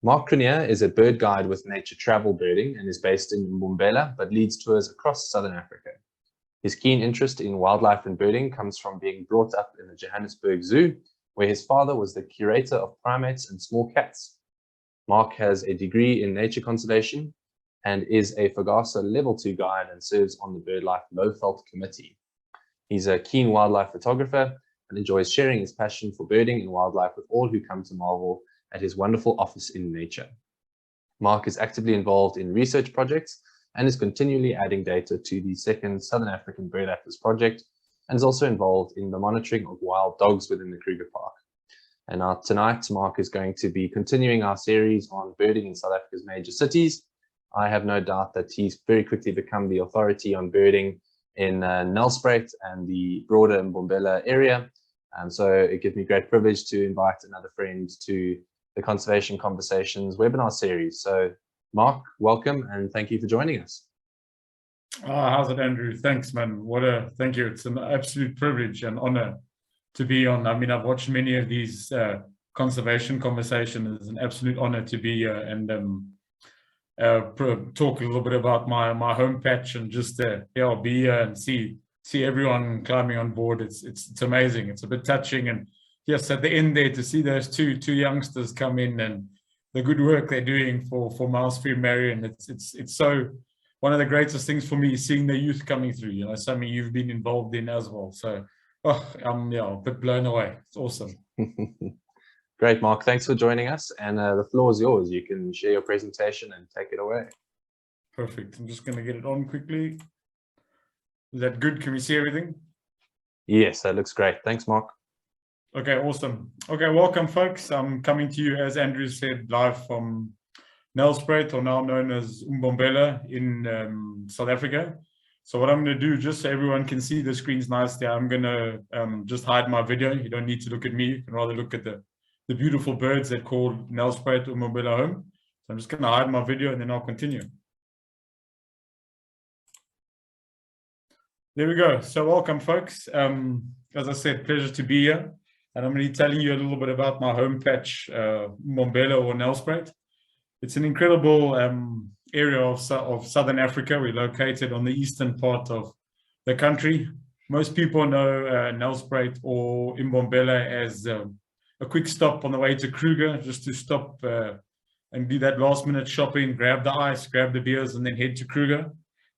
Marc Cronje is a bird guide with nature travel birding and is based in Mbombela, but leads tours across southern Africa. His keen interest in wildlife and birding comes from being brought up in the Johannesburg Zoo, where his father was the curator of primates and small cats. Marc has a degree in nature conservation and is a FOGASA Level 2 guide and serves on the BirdLife Lowveld committee. He's a keen wildlife photographer and enjoys sharing his passion for birding and wildlife with all who come to marvel at his wonderful office in nature. Marc is actively involved in research projects and is continually adding data to the second Southern African Bird Atlas project, and is also involved in the monitoring of wild dogs within the Kruger Park. And now tonight, Marc is going to be continuing our series on birding in South Africa's major cities. I have no doubt that he's very quickly become the authority on birding in Nelspruit and the broader Mbombela area. So it gives me great privilege to invite another friend to the Conservation Conversations webinar series. So Marc, welcome and thank you for joining us. How's it, Andrew? Thanks, man. Thank you. It's an absolute privilege and honor to be on. I mean, I've watched many of these conservation conversations. It's an absolute honor to be here and talk a little bit about my home patch and just be here and see everyone climbing on board. It's amazing. It's a bit touching, and yes, at the end there to see those two youngsters come in and the good work they're doing for Mouse-free Marion. It's so one of the greatest things for me, seeing the youth coming through. You know, something you've been involved in as well. So I'm a bit blown away. It's awesome. Great, Marc. Thanks for joining us. And the floor is yours. You can share your presentation and take it away. Perfect. I'm just going to get it on quickly. Is that good? Can we see everything? Yes, that looks great. Thanks, Marc. Okay, awesome. Okay, welcome, folks. I'm coming to you, as Andrew said, live from Nelspruit, or now known as Mbombela in South Africa. So what I'm going to do, just so everyone can see the screens nicely, I'm going to just hide my video. You don't need to look at me. You can rather look at the beautiful birds that call Nelspruit or Mbombela home. So I'm just going to hide my video and then I'll continue. There we go. So welcome, folks. As I said, pleasure to be here. And I'm going to be telling you a little bit about my home patch, Mbombela or Nelspruit. It's an incredible area of Southern Africa. We're located on the eastern part of the country. Most people know Nelspruit or Mbombela as a quick stop on the way to Kruger, just to stop and do that last minute shopping, grab the ice, grab the beers, and then head to Kruger.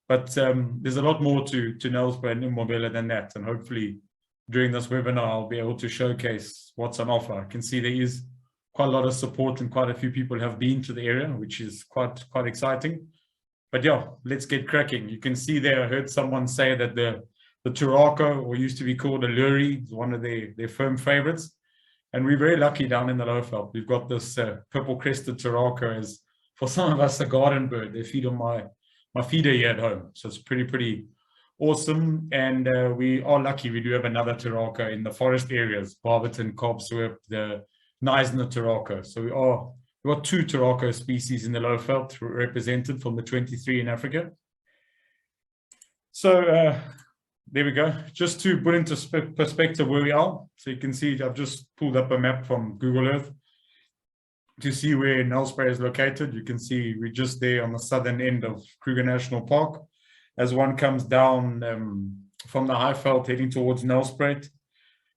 But there's a lot more to Nelspruit and Mbombela than that. And hopefully during this webinar, I'll be able to showcase what's on offer. I can see there is quite a lot of support and quite a few people have been to the area, which is quite exciting. But yeah, let's get cracking. You can see there, I heard someone say that the Turako, or used to be called a Lurie, is one of their firm favorites. And we're very lucky down in the Lowveld. We've got this purple-crested Turako as, for some of us, a garden bird. They feed on my feeder here at home. So it's pretty awesome. And we are lucky. We do have another Turako in the forest areas, Barberton, Cobsworth, the Knysna Turako. So we've got two Turako species in the Lowveld represented from the 23 in Africa. So there we go. Just to put into perspective where we are. So you can see I've just pulled up a map from Google Earth to see where Nelspruit is located. You can see we're just there on the southern end of Kruger National Park. As one comes down from the Highveld heading towards Nelspruit,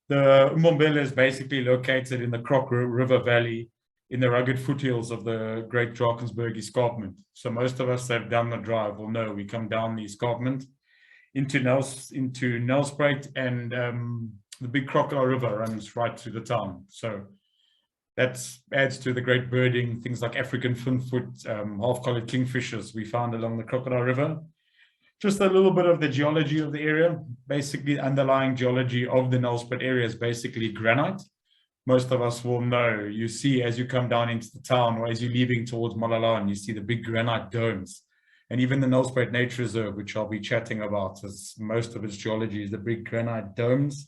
the Mbombela is basically located in the Croc River Valley in the rugged foothills of the Great Drakensberg Escarpment. So most of us that have done the drive will know we come down the escarpment into Nelspruit, and the big Crocodile River runs right through the town. So that adds to the great birding, things like African finfoot, half-collared kingfishers we found along the Crocodile River. Just a little bit of the geology of the area. Basically, the underlying geology of the Nelspruit area is basically granite. Most of us will know, you see as you come down into the town or as you're leaving towards Malalan, you see the big granite domes. And even the Nelspruit Nature Reserve, which I'll be chatting about, as most of its geology is the big granite domes.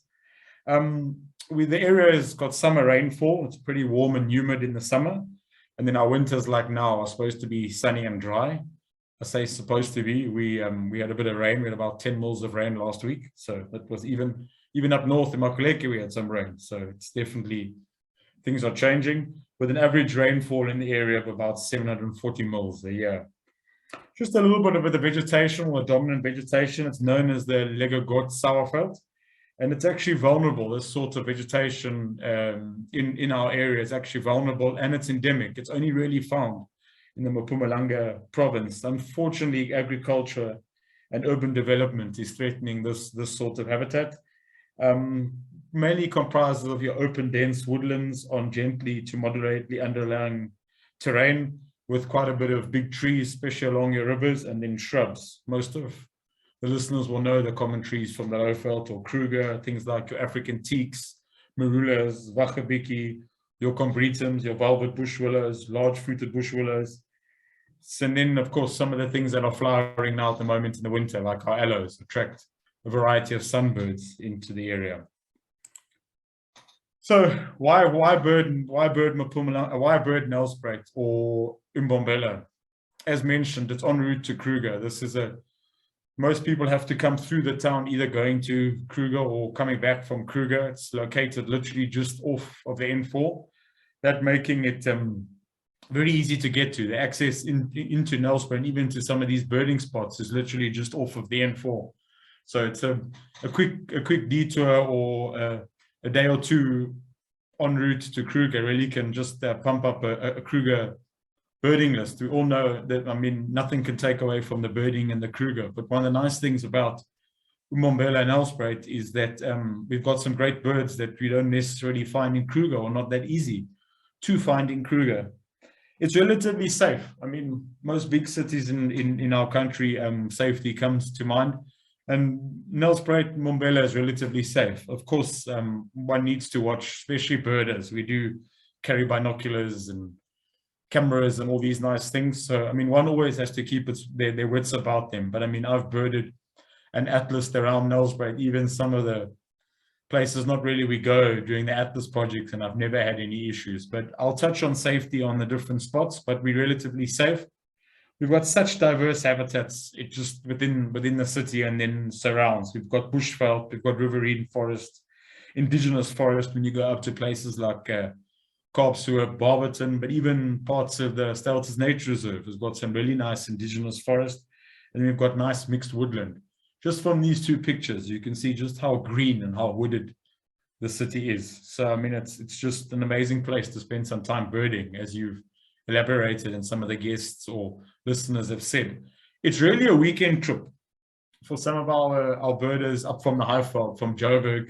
The area has got summer rainfall. It's pretty warm and humid in the summer. And then our winters, like now, are supposed to be sunny and dry. I say supposed to be. We had a bit of rain. We had about 10 mils of rain last week. So that was even up north in Makuleke, we had some rain. So it's definitely things are changing, with an average rainfall in the area of about 740 mils a year. Just a little bit of the vegetation, or dominant vegetation. It's known as the Legogot Sauerfeld, and it's actually vulnerable. This sort of vegetation in our area is actually vulnerable, and it's endemic. It's only really found in the Mpumalanga province. Unfortunately, agriculture and urban development is threatening this sort of habitat. Mainly comprises of your open, dense woodlands on gently to moderately underlying terrain, with quite a bit of big trees, especially along your rivers, and then shrubs. Most of the listeners will know the common trees from the Lowveld or Kruger, things like your African teaks, marulas, wachabiki, your combretums, your velvet bush willows, large fruited bush willows. And then, of course, some of the things that are flowering now at the moment in the winter, like our aloes, attract a variety of sunbirds into the area. So why bird Mpumalanga, why bird Nelspruit or Mbombela? As mentioned, it's en route to Kruger. This is most people have to come through the town, either going to Kruger or coming back from Kruger. It's located literally just off of the N4, that making it very easy to get to. The access into Nelspruit and even to some of these birding spots is literally just off of the N4. So it's a quick detour, or a day or two en route to Kruger really can just pump up a Kruger birding list. We all know that, I mean, nothing can take away from the birding in the Kruger. But one of the nice things about Mbombela and Nelspruit is that we've got some great birds that we don't necessarily find in Kruger, or not that easy to find in Kruger. It's relatively safe. I mean, most big cities in our country, safety comes to mind. And Nelspruit, Mbombela is relatively safe. Of course, one needs to watch, especially birders. We do carry binoculars and cameras and all these nice things. So, I mean, one always has to keep their wits about them. But I mean, I've birded and atlased around Nelspruit, even some of the places not really we go during the Atlas project, and I've never had any issues. But I'll touch on safety on the different spots, but we're relatively safe. We've got such diverse habitats, it just within the city and then surrounds. We've got bushveld, we've got riverine forest, indigenous forest when you go up to places like Kaapshoop, Barberton, but even parts of the Stelzis Nature Reserve has got some really nice indigenous forest, and we've got nice mixed woodland. Just from these two pictures, you can see just how green and how wooded the city is. So, I mean, it's just an amazing place to spend some time birding, as you've elaborated and some of the guests or listeners have said. It's really a weekend trip for some of our birders up from the Highveld, from Joburg,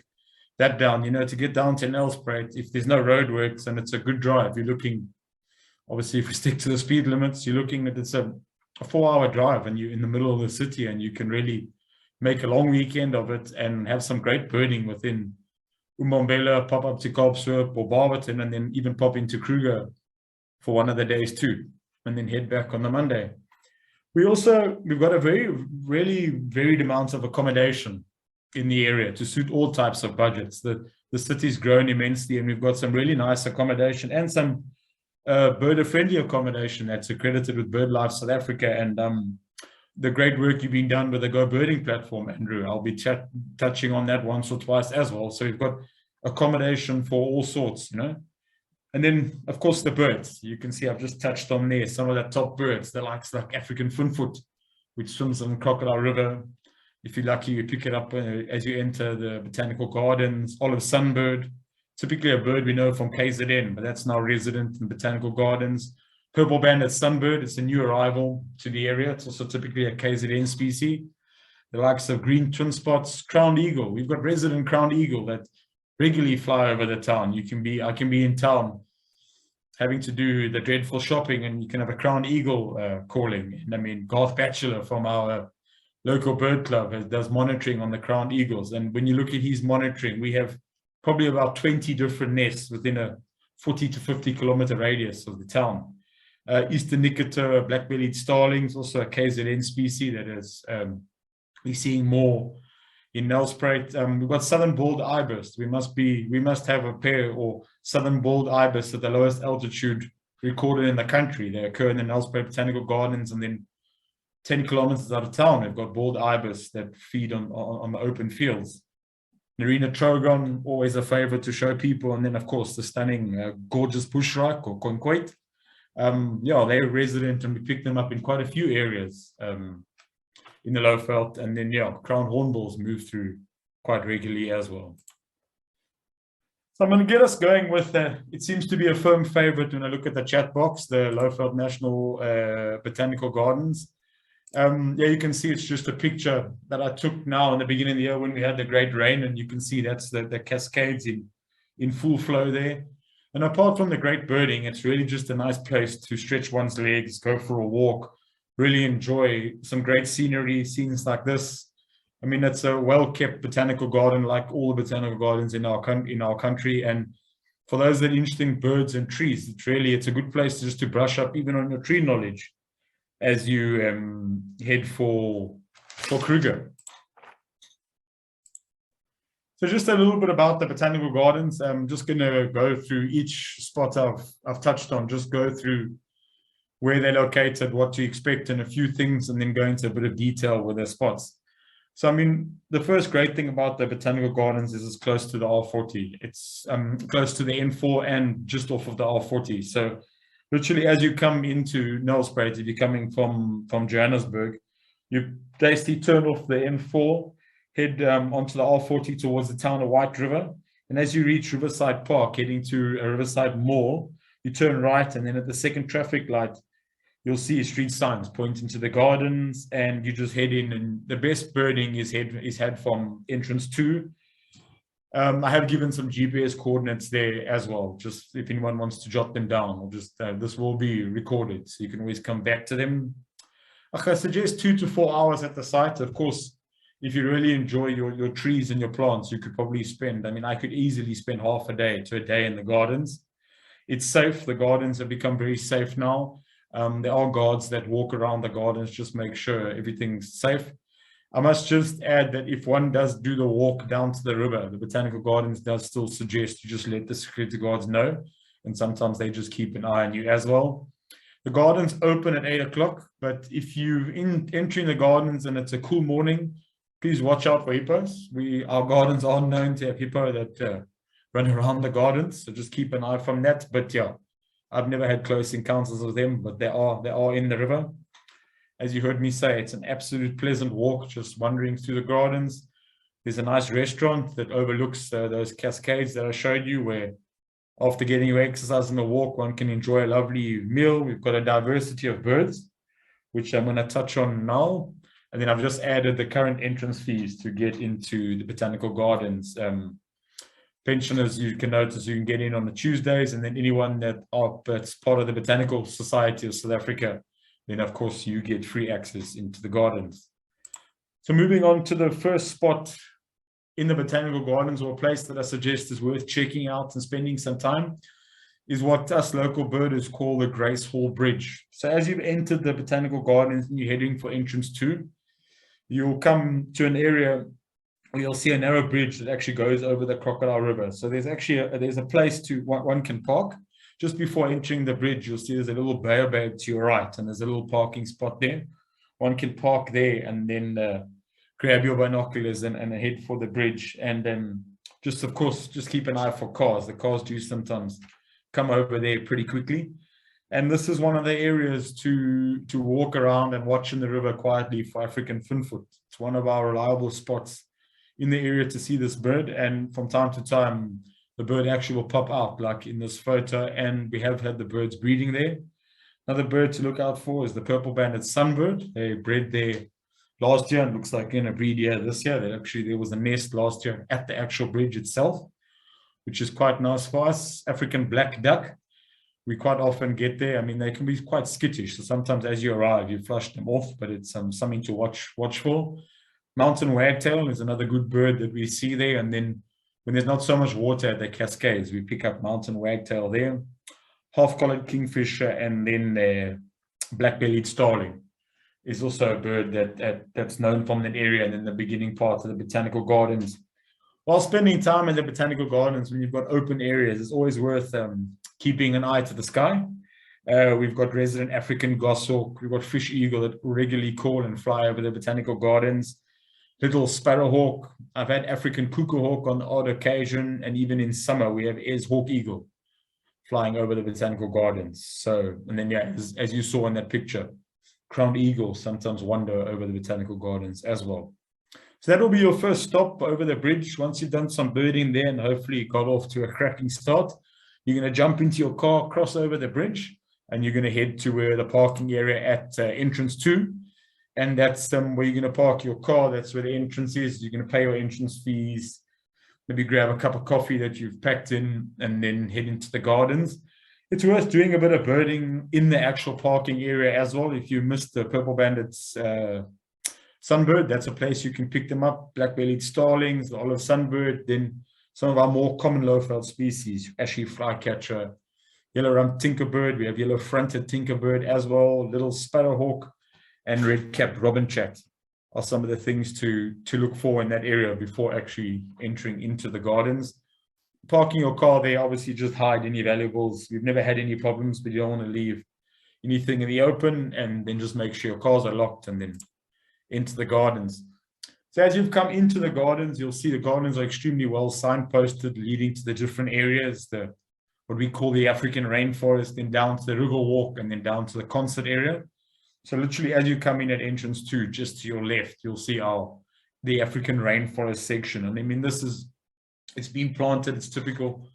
that down, you know, to get down to Nelspruit. If there's no roadworks and it's a good drive, you're looking, obviously if we stick to the speed limits, you're looking at, it's a 4-hour drive, and you're in the middle of the city, and you can really make a long weekend of it and have some great birding within Mbombela, pop up to Kaapshoop or Barberton, and then even pop into Kruger for one of the days too, and then head back on the Monday. We've got a really varied amount of accommodation in the area to suit all types of budgets. The city's grown immensely, and we've got some really nice accommodation and some birder-friendly accommodation that's accredited with BirdLife South Africa, and the great work you've been done with the Go Birding platform, Andrew. I'll be touching on that once or twice as well. So we've got accommodation for all sorts, you know. And then, of course, the birds. You can see I've just touched on there some of the top birds, the likes like African funfoot, which swims in Crocodile River. If you're lucky, you pick it up as you enter the Botanical Gardens. Olive sunbird, typically a bird we know from KZN, but that's now resident in Botanical Gardens. Purple banded sunbird, it's a new arrival to the area. It's also typically a KZN species. The likes of green twin spots, crowned eagle. We've got resident crowned eagle that regularly fly over the town. I can be in town having to do the dreadful shopping, and you can have a crowned eagle calling. And I mean, Garth Batchelor from our local bird club does monitoring on the crowned eagles. And when you look at his monitoring, we have probably about 20 different nests within a 40 to 50 kilometer radius of the town. Eastern Nicator, black-bellied starlings, also a KZN species that is we're seeing more in Nelspruit. We've got southern bald ibis. We must have a pair or southern bald ibis at the lowest altitude recorded in the country. They occur in the Nelspruit Botanical Gardens, and then 10 kilometers out of town, we've got bald ibis that feed on the open fields. Narina Trogon, always a favorite to show people. And then, of course, the stunning, gorgeous bushrock or conquet. Yeah, they're resident, and we picked them up in quite a few areas in the Lowveld. And then, yeah, crown hornbills move through quite regularly as well. So I'm going to get us going with, it seems to be a firm favorite when I look at the chat box, the Lowveld National Botanical Gardens. Yeah, you can see it's just a picture that I took now in the beginning of the year when we had the great rain, and you can see that's the cascades in full flow there. And apart from the great birding, it's really just a nice place to stretch one's legs, go for a walk, really enjoy some great scenery, scenes like this. I mean, it's a well-kept botanical garden, like all the botanical gardens in our country. And for those that are interested in birds and trees, it's a good place just to brush up even on your tree knowledge as you head for Kruger. So just a little bit about the botanical gardens. I'm just going to go through each spot I've touched on, just go through where they're located, what to expect, and a few things, and then go into a bit of detail with their spots. So, I mean, the first great thing about the botanical gardens is it's close to the R40. It's close to the N4 and just off of the R40. So literally, as you come into Nelspruit, if you're coming from Johannesburg, you basically turn off the N4, head onto the R40 towards the town of White River. And as you reach Riverside Park, heading to a Riverside Mall, you turn right, and then at the second traffic light, you'll see street signs pointing to the gardens, and you just head in, and the best birding is had from entrance 2. I have given some GPS coordinates there as well, just if anyone wants to jot them down, or just this will be recorded, so you can always come back to them. I suggest 2 to 4 hours at the site. Of course, if you really enjoy your trees and your plants, you could probably spend, I mean, I could easily spend half a day to a day in the gardens. It's safe. The gardens have become very safe now. There are guards that walk around the gardens, just make sure everything's safe. I must just add that if one does do the walk down to the river, the botanical gardens does still suggest you just let the security guards know, and sometimes they just keep an eye on you as well. The gardens open at 8 o'clock, but if you're entering the gardens and it's a cool morning, please watch out for hippos. Our gardens are known to have hippo that run around the gardens, so just keep an eye from that. But yeah, I've never had close encounters with them, but they are in the river. As you heard me say, it's an absolute pleasant walk, just wandering through the gardens. There's a nice restaurant that overlooks those cascades that I showed you, where after getting your exercise and the walk, one can enjoy a lovely meal. We've got a diversity of birds, which I'm going to touch on now. And then I've just added the current entrance fees to get into the botanical gardens. Pensioners, you can notice you can get in on the Tuesdays, and then anyone that's part of the Botanical Society of South Africa, then of course you get free access into the gardens. So moving on to the first spot in the botanical gardens, or a place that I suggest is worth checking out and spending some time, is what us local birders call the Grace Hall Bridge. So as you've entered the botanical gardens and you're heading for entrance 2, you'll come to an area where you'll see a narrow bridge that actually goes over the Crocodile River. So there's actually a place to one can park. Just before entering the bridge, you'll see there's a little baobab to your right, and there's a little parking spot there. One can park there and then grab your binoculars and head for the bridge. And then just, of course, just keep an eye for cars. The cars do sometimes come over there pretty quickly. And this is one of the areas to walk around and watch in the river quietly for African finfoot. It's one of our reliable spots in the area to see this bird, and from time to time the bird actually will pop out, like in this photo, and we have had the birds breeding there. Another bird to look out for is the purple-banded sunbird. They bred there last year and looks like in a breed year this year. There was a nest last year at the actual bridge itself, which is quite nice for us. African black duck, we quite often get there. I mean, they can be quite skittish, so sometimes as you arrive you flush them off, but it's something to watch for. Mountain wagtail is another good bird that we see there, and then when there's not so much water at the cascades, we pick up mountain wagtail there. Half-collared kingfisher, and then black-bellied starling is also a bird that's known from that area and in the beginning part of the botanical gardens. While spending time in the botanical gardens, when you've got open areas, it's always worth keeping an eye to the sky. We've got resident African goshawk, we've got fish eagle that regularly call and fly over the botanical gardens. little sparrowhawk. I've had African cuckoo hawk on the odd occasion, and even in summer we have Ayers hawk eagle flying over the botanical gardens. So, and then yeah, as you saw in that picture, crowned eagle sometimes wander over the botanical gardens as well. So that will be your first stop over the bridge. Once you've done some birding there and hopefully got off to a cracking start, you're going to jump into your car, cross over the bridge, and you're going to head to where the parking area at entrance 2. And that's where you're going to park your car. That's where the entrance is. You're going to pay your entrance fees, maybe grab a cup of coffee that you've packed in, and then head into the gardens. It's worth doing a bit of birding in the actual parking area as well. If you missed the purple bandits sunbird, that's a place you can pick them up. Black-bellied starlings, the olive sunbird, then some of our more common Lowveld species, ashy flycatcher, yellow-rumped tinkerbird. We have yellow-fronted tinkerbird as well, little sparrowhawk, and red-capped robinchat are some of the things to look for in that area before actually entering into the gardens. Parking your car there, obviously just hide any valuables. We've never had any problems, but you don't want to leave anything in the open, and then just make sure your cars are locked and then into the gardens. So as you've come into the gardens, you'll see the gardens are extremely well signposted, leading to the different areas, what we call the African rainforest, then down to the river walk, and then down to the concert area. So literally as you come in at entrance 2, just to your left, you'll see the African rainforest section. And I mean, it's been planted, it's typical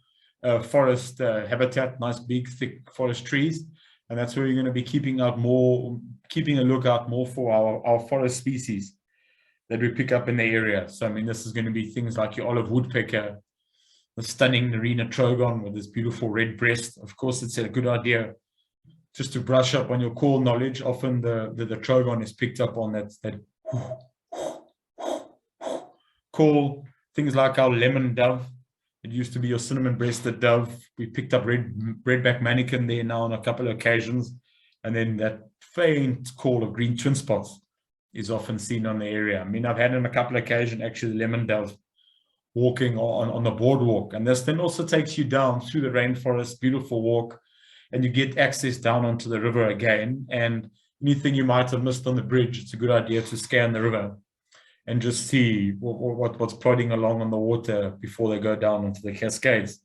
forest habitat, nice big thick forest trees. And that's where you're going to be keeping a lookout more for our forest species that we pick up in the area. So I mean, this is going to be things like your olive woodpecker, the stunning Narina trogon with this beautiful red breast. Of course, it's a good idea just to brush up on your call knowledge. Often the trogon is picked up on that call. Things like our lemon dove. It used to be your cinnamon-breasted dove. We picked up redback mannequin there now on a couple of occasions. And then that faint call of green twin spots is often seen on the area. I mean, I've had on a couple of occasions actually the lemon dove walking on the boardwalk. And this then also takes you down through the rainforest, beautiful walk, and you get access down onto the river again. And anything you might have missed on the bridge, it's a good idea to scan the river and just see what's plodding along on the water before they go down into the cascades.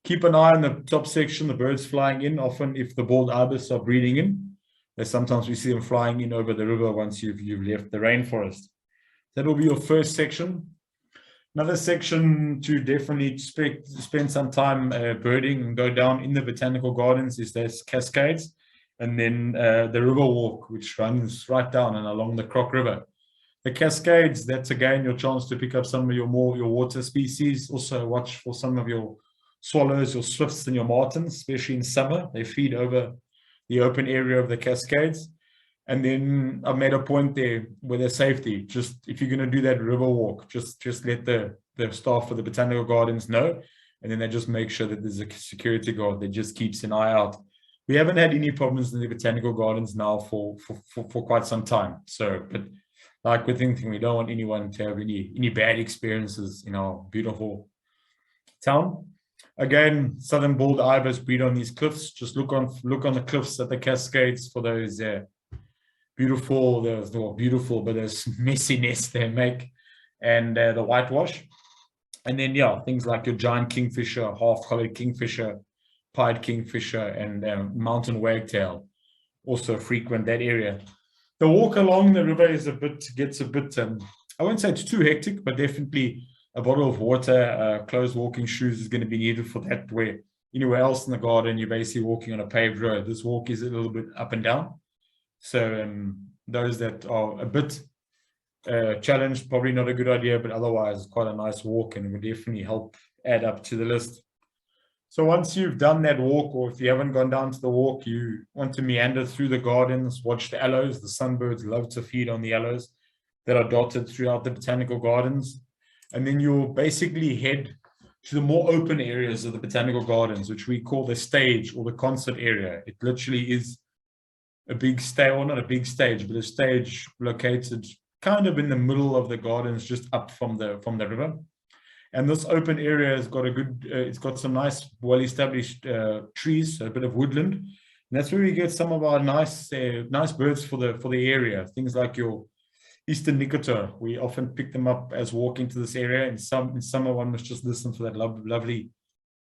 Keep an eye on the top section, the birds flying in. Often if the bald ibis are breeding in, sometimes we see them flying in over the river once you've left the rainforest. That will be your first section. Another section to definitely spend some time birding and go down in the botanical gardens is those cascades, and then the river walk, which runs right down and along the Croc River. The cascades, that's again your chance to pick up some of your water species. Also watch for some of your swallows, your swifts, and your martins, especially in summer. They feed over the open area of the cascades. And then I've made a point there with their safety. Just if you're going to do that river walk, just let the staff of the botanical gardens know, and then they just make sure that there's a security guard that just keeps an eye out. We haven't had any problems in the botanical gardens now for quite some time. So, but like with anything, we don't want anyone to have any bad experiences in our beautiful town. Again, southern bald ibis breed on these cliffs. Just look on the cliffs at the cascades for those beautiful, but there's messy nests they make, and the whitewash. And then yeah, things like your giant kingfisher, half-collared kingfisher, pied kingfisher, and mountain wagtail also frequent that area. The walk along the river gets a bit I won't say it's too hectic, but definitely a bottle of water, closed walking shoes is going to be needed for that, where anywhere else in the garden you're basically walking on a paved road. This walk is a little bit up and down. So those that are a bit challenged, probably not a good idea, but otherwise quite a nice walk and will definitely help add up to the list. So once you've done that walk, or if you haven't gone down to the walk, you want to meander through the gardens, watch the aloes. The sunbirds love to feed on the aloes that are dotted throughout the botanical gardens. And then you'll basically head to the more open areas of the botanical gardens, which we call the stage or the concert area. It literally is a big stage, or not a big stage, but a stage located kind of in the middle of the gardens, just up from the river. And this open area has got it's got some nice, well-established trees, a bit of woodland. And that's where we get some of our nice birds for the area. Things like your Eastern Nicotor. We often pick them up as walking to this area. In summer, one must just listen for that lovely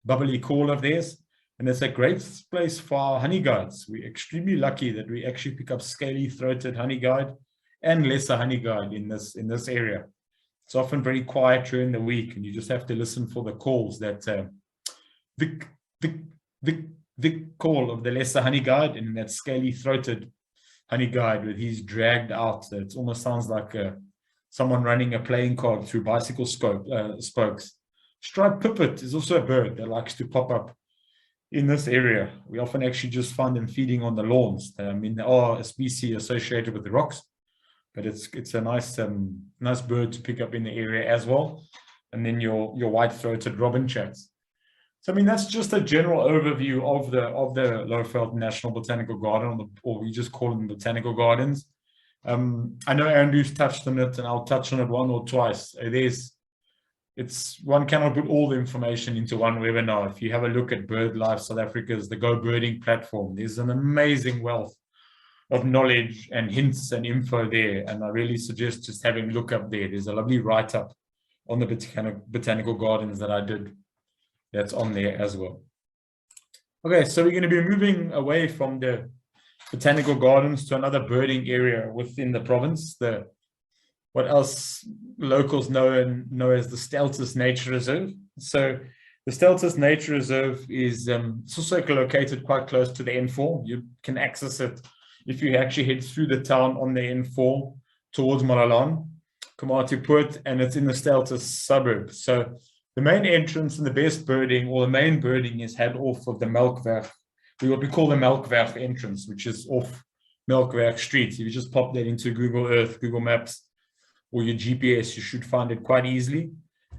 bubbly call of theirs. And it's a great place for our honey guides. We're extremely lucky that we actually pick up scaly-throated honey guide and lesser honey guide in this area. It's often very quiet during the week, and you just have to listen for the calls that the call of the lesser honey guide and that scaly-throated honey guide with his dragged out. It almost sounds like someone running a playing card through bicycle spokes. Striped pipit is also a bird that likes to pop up in this area. We often actually just find them feeding on the lawns. I mean, they are a species associated with the rocks, but it's a nice nice bird to pick up in the area as well. And then your white-throated robin chats. So I mean, that's just a general overview of the Lowveld National Botanical Garden, or we just call them botanical gardens. I know Andrew's touched on it, and I'll touch on it one or twice. One cannot put all the information into one webinar. If you have a look at BirdLife South Africa's the Go Birding platform, there's an amazing wealth of knowledge and hints and info there. And I really suggest just having a look up there. There's a lovely write-up on the botanical gardens that I did that's on there as well. Okay, so we're going to be moving away from the botanical gardens to another birding area within the province, what else locals know as the Stelzis Nature Reserve. So the Stelzis Nature Reserve is it's also located quite close to the N4. You can access it if you actually head through the town on the N4 towards Malalan, Komatipoort, and it's in the Stelzis suburb. So the main entrance and the best birding, or the main birding, is had off of the Melkweg, what we call the Melkweg entrance, which is off Melkweg Street. If you just pop that into Google Earth, Google Maps, or your GPS, you should find it quite easily.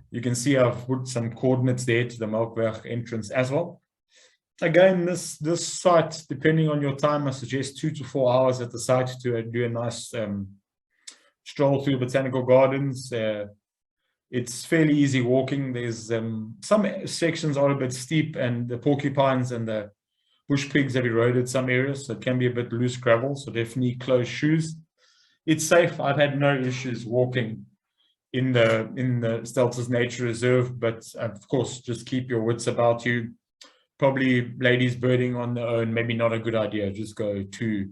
You can see I've put some coordinates there to the Melkweg entrance as well. Again, this site, depending on your time, I suggest 2 to 4 hours at the site to do a nice stroll through botanical gardens. It's fairly easy walking. There's some sections are a bit steep, and the porcupines and the bush pigs have eroded some areas, so it can be a bit loose gravel, so definitely close shoes. It's safe. I've had no issues walking in the Stelzis Nature Reserve, but of course, just keep your wits about you. Probably ladies birding on their own, maybe not a good idea. Just go 2,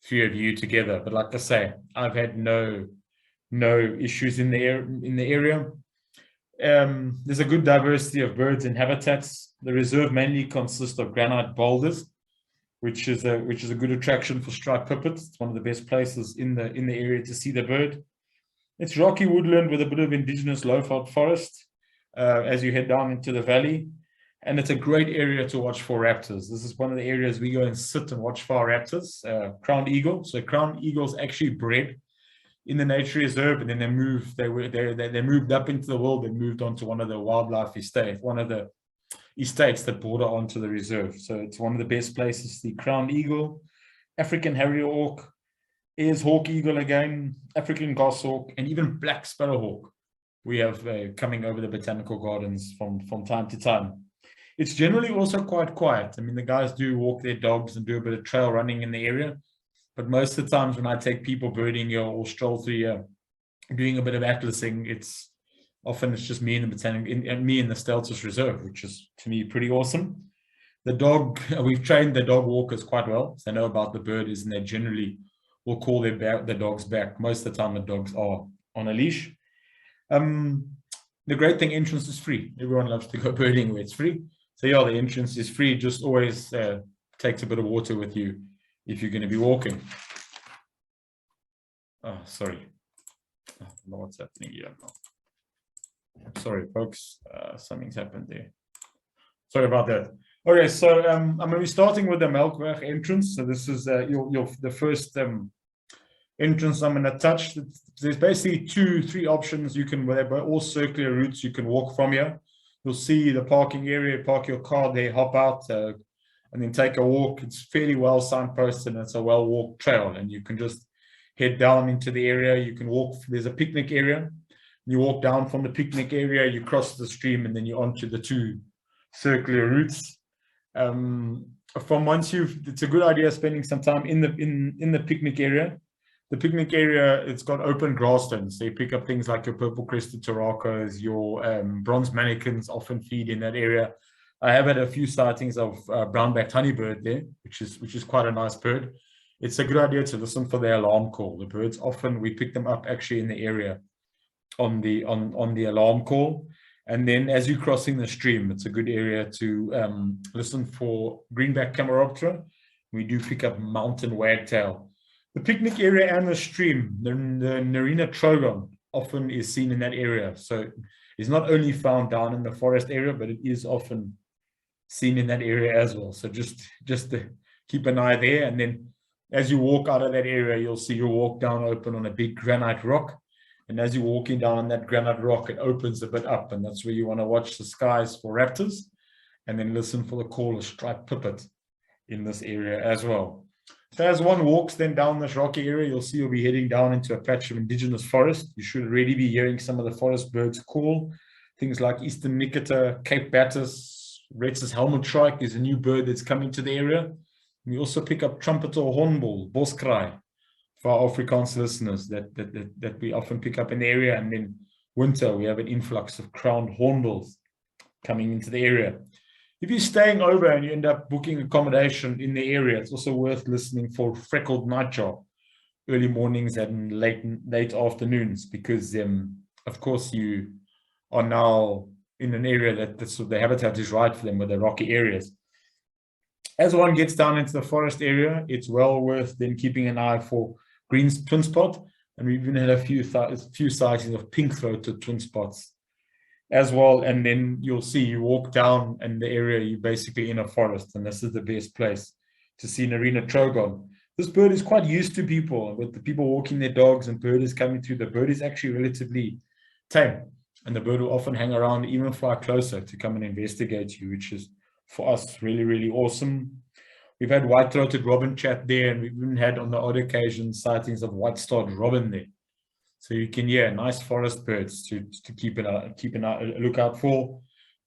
3 of you together. But like I say, I've had no issues in the area. There's a good diversity of birds and habitats. The reserve mainly consists of granite boulders, which is a good attraction for striped pipits. It's one of the best places in the area to see the bird. It's rocky woodland with a bit of indigenous Lowveld forest as you head down into the valley. And it's a great area to watch for raptors. This is one of the areas we go and sit and watch for our raptors. Crowned eagle. So crowned eagles actually bred in the nature reserve, and then they moved. They moved up into the world and moved on to one of the wildlife estates, one of the estates that border onto the reserve. So it's one of the best places to see crowned eagle, African harrier hawk, Ayers hawk eagle again, African goshawk, and even black sparrowhawk. We have coming over the botanical gardens from time to time. It's generally also quite quiet. I mean, the guys do walk their dogs and do a bit of trail running in the area, but most of the times when I take people birding here or stroll through here, doing a bit of atlasing, it's just me and the Stelzis Reserve, which is to me pretty awesome. The dog, we've trained the dog walkers quite well, so they know about the birds, and they generally will call the dogs back. Most of the time, the dogs are on a leash. The great thing, entrance is free. Everyone loves to go birding where it's free. So yeah, the entrance is free. Just always takes a bit of water with you if you're going to be walking. Oh, sorry. I don't know what's happening here. Sorry, folks. Something's happened there. Sorry about that. Okay, so I'm going to be starting with the Melkweg entrance. So this is the first entrance I'm going to touch. There's basically 2-3 options. They're all circular routes you can walk from here. You'll see the parking area, park your car there, hop out, and then take a walk. It's fairly well signposted, and it's a well-walked trail, and you can just head down into the area. You can walk. There's a picnic area. You walk down from the picnic area, you cross the stream, and then you're onto the 2 circular routes. It's a good idea spending some time in the picnic area. The picnic area, it's got open grasslands. So you pick up things like your purple-crested turacos, your bronze manakins often feed in that area. I have had a few sightings of brown-backed honeybird there, which is quite a nice bird. It's a good idea to listen for their alarm call. The birds often, we pick them up actually in the area on the alarm call. And then as you're crossing the stream, it's a good area to listen for greenback Camaroptera. We do pick up mountain wagtail. The picnic area and the stream, the Narina trogon often is seen in that area. So it's not only found down in the forest area, but it is often seen in that area as well. So just to keep an eye there. And then as you walk out of that area, you'll see your walk down open on a big granite rock. And as you're walking down on that granite rock, it opens a bit up. And that's where you want to watch the skies for raptors and then listen for the call of striped pipit in this area as well. So as one walks then down this rocky area, you'll see you'll be heading down into a patch of indigenous forest. You should already be hearing some of the forest birds call. Things like Eastern Nicota, Cape Batus, Rhetus helmetshrike is a new bird that's coming to the area. We also pick up trumpeter hornbill, boskraai, for our Afrikaans listeners that we often pick up in the area. And then winter, we have an influx of crowned hornbills coming into the area. If you're staying over and you end up booking accommodation in the area, it's also worth listening for freckled nightjar early mornings and late afternoons, because of course you are now in an area that the habitat is right for them with the rocky areas. As one gets down into the forest area, it's well worth then keeping an eye for green twin spot, and we've even had a few sightings of pink-throated twin spots as well. And then you'll see you walk down in the area, you're basically in a forest, and this is the best place to see Narina trogon. This bird is quite used to people, with the people walking their dogs and bird is coming through. The bird is actually relatively tame, and the bird will often hang around, even fly closer to come and investigate you, which is for us really, really awesome. We've had white-throated robin chat there, and we've even had on the odd occasion sightings of white-starred robin there. So you can, nice forest birds to keep a lookout for.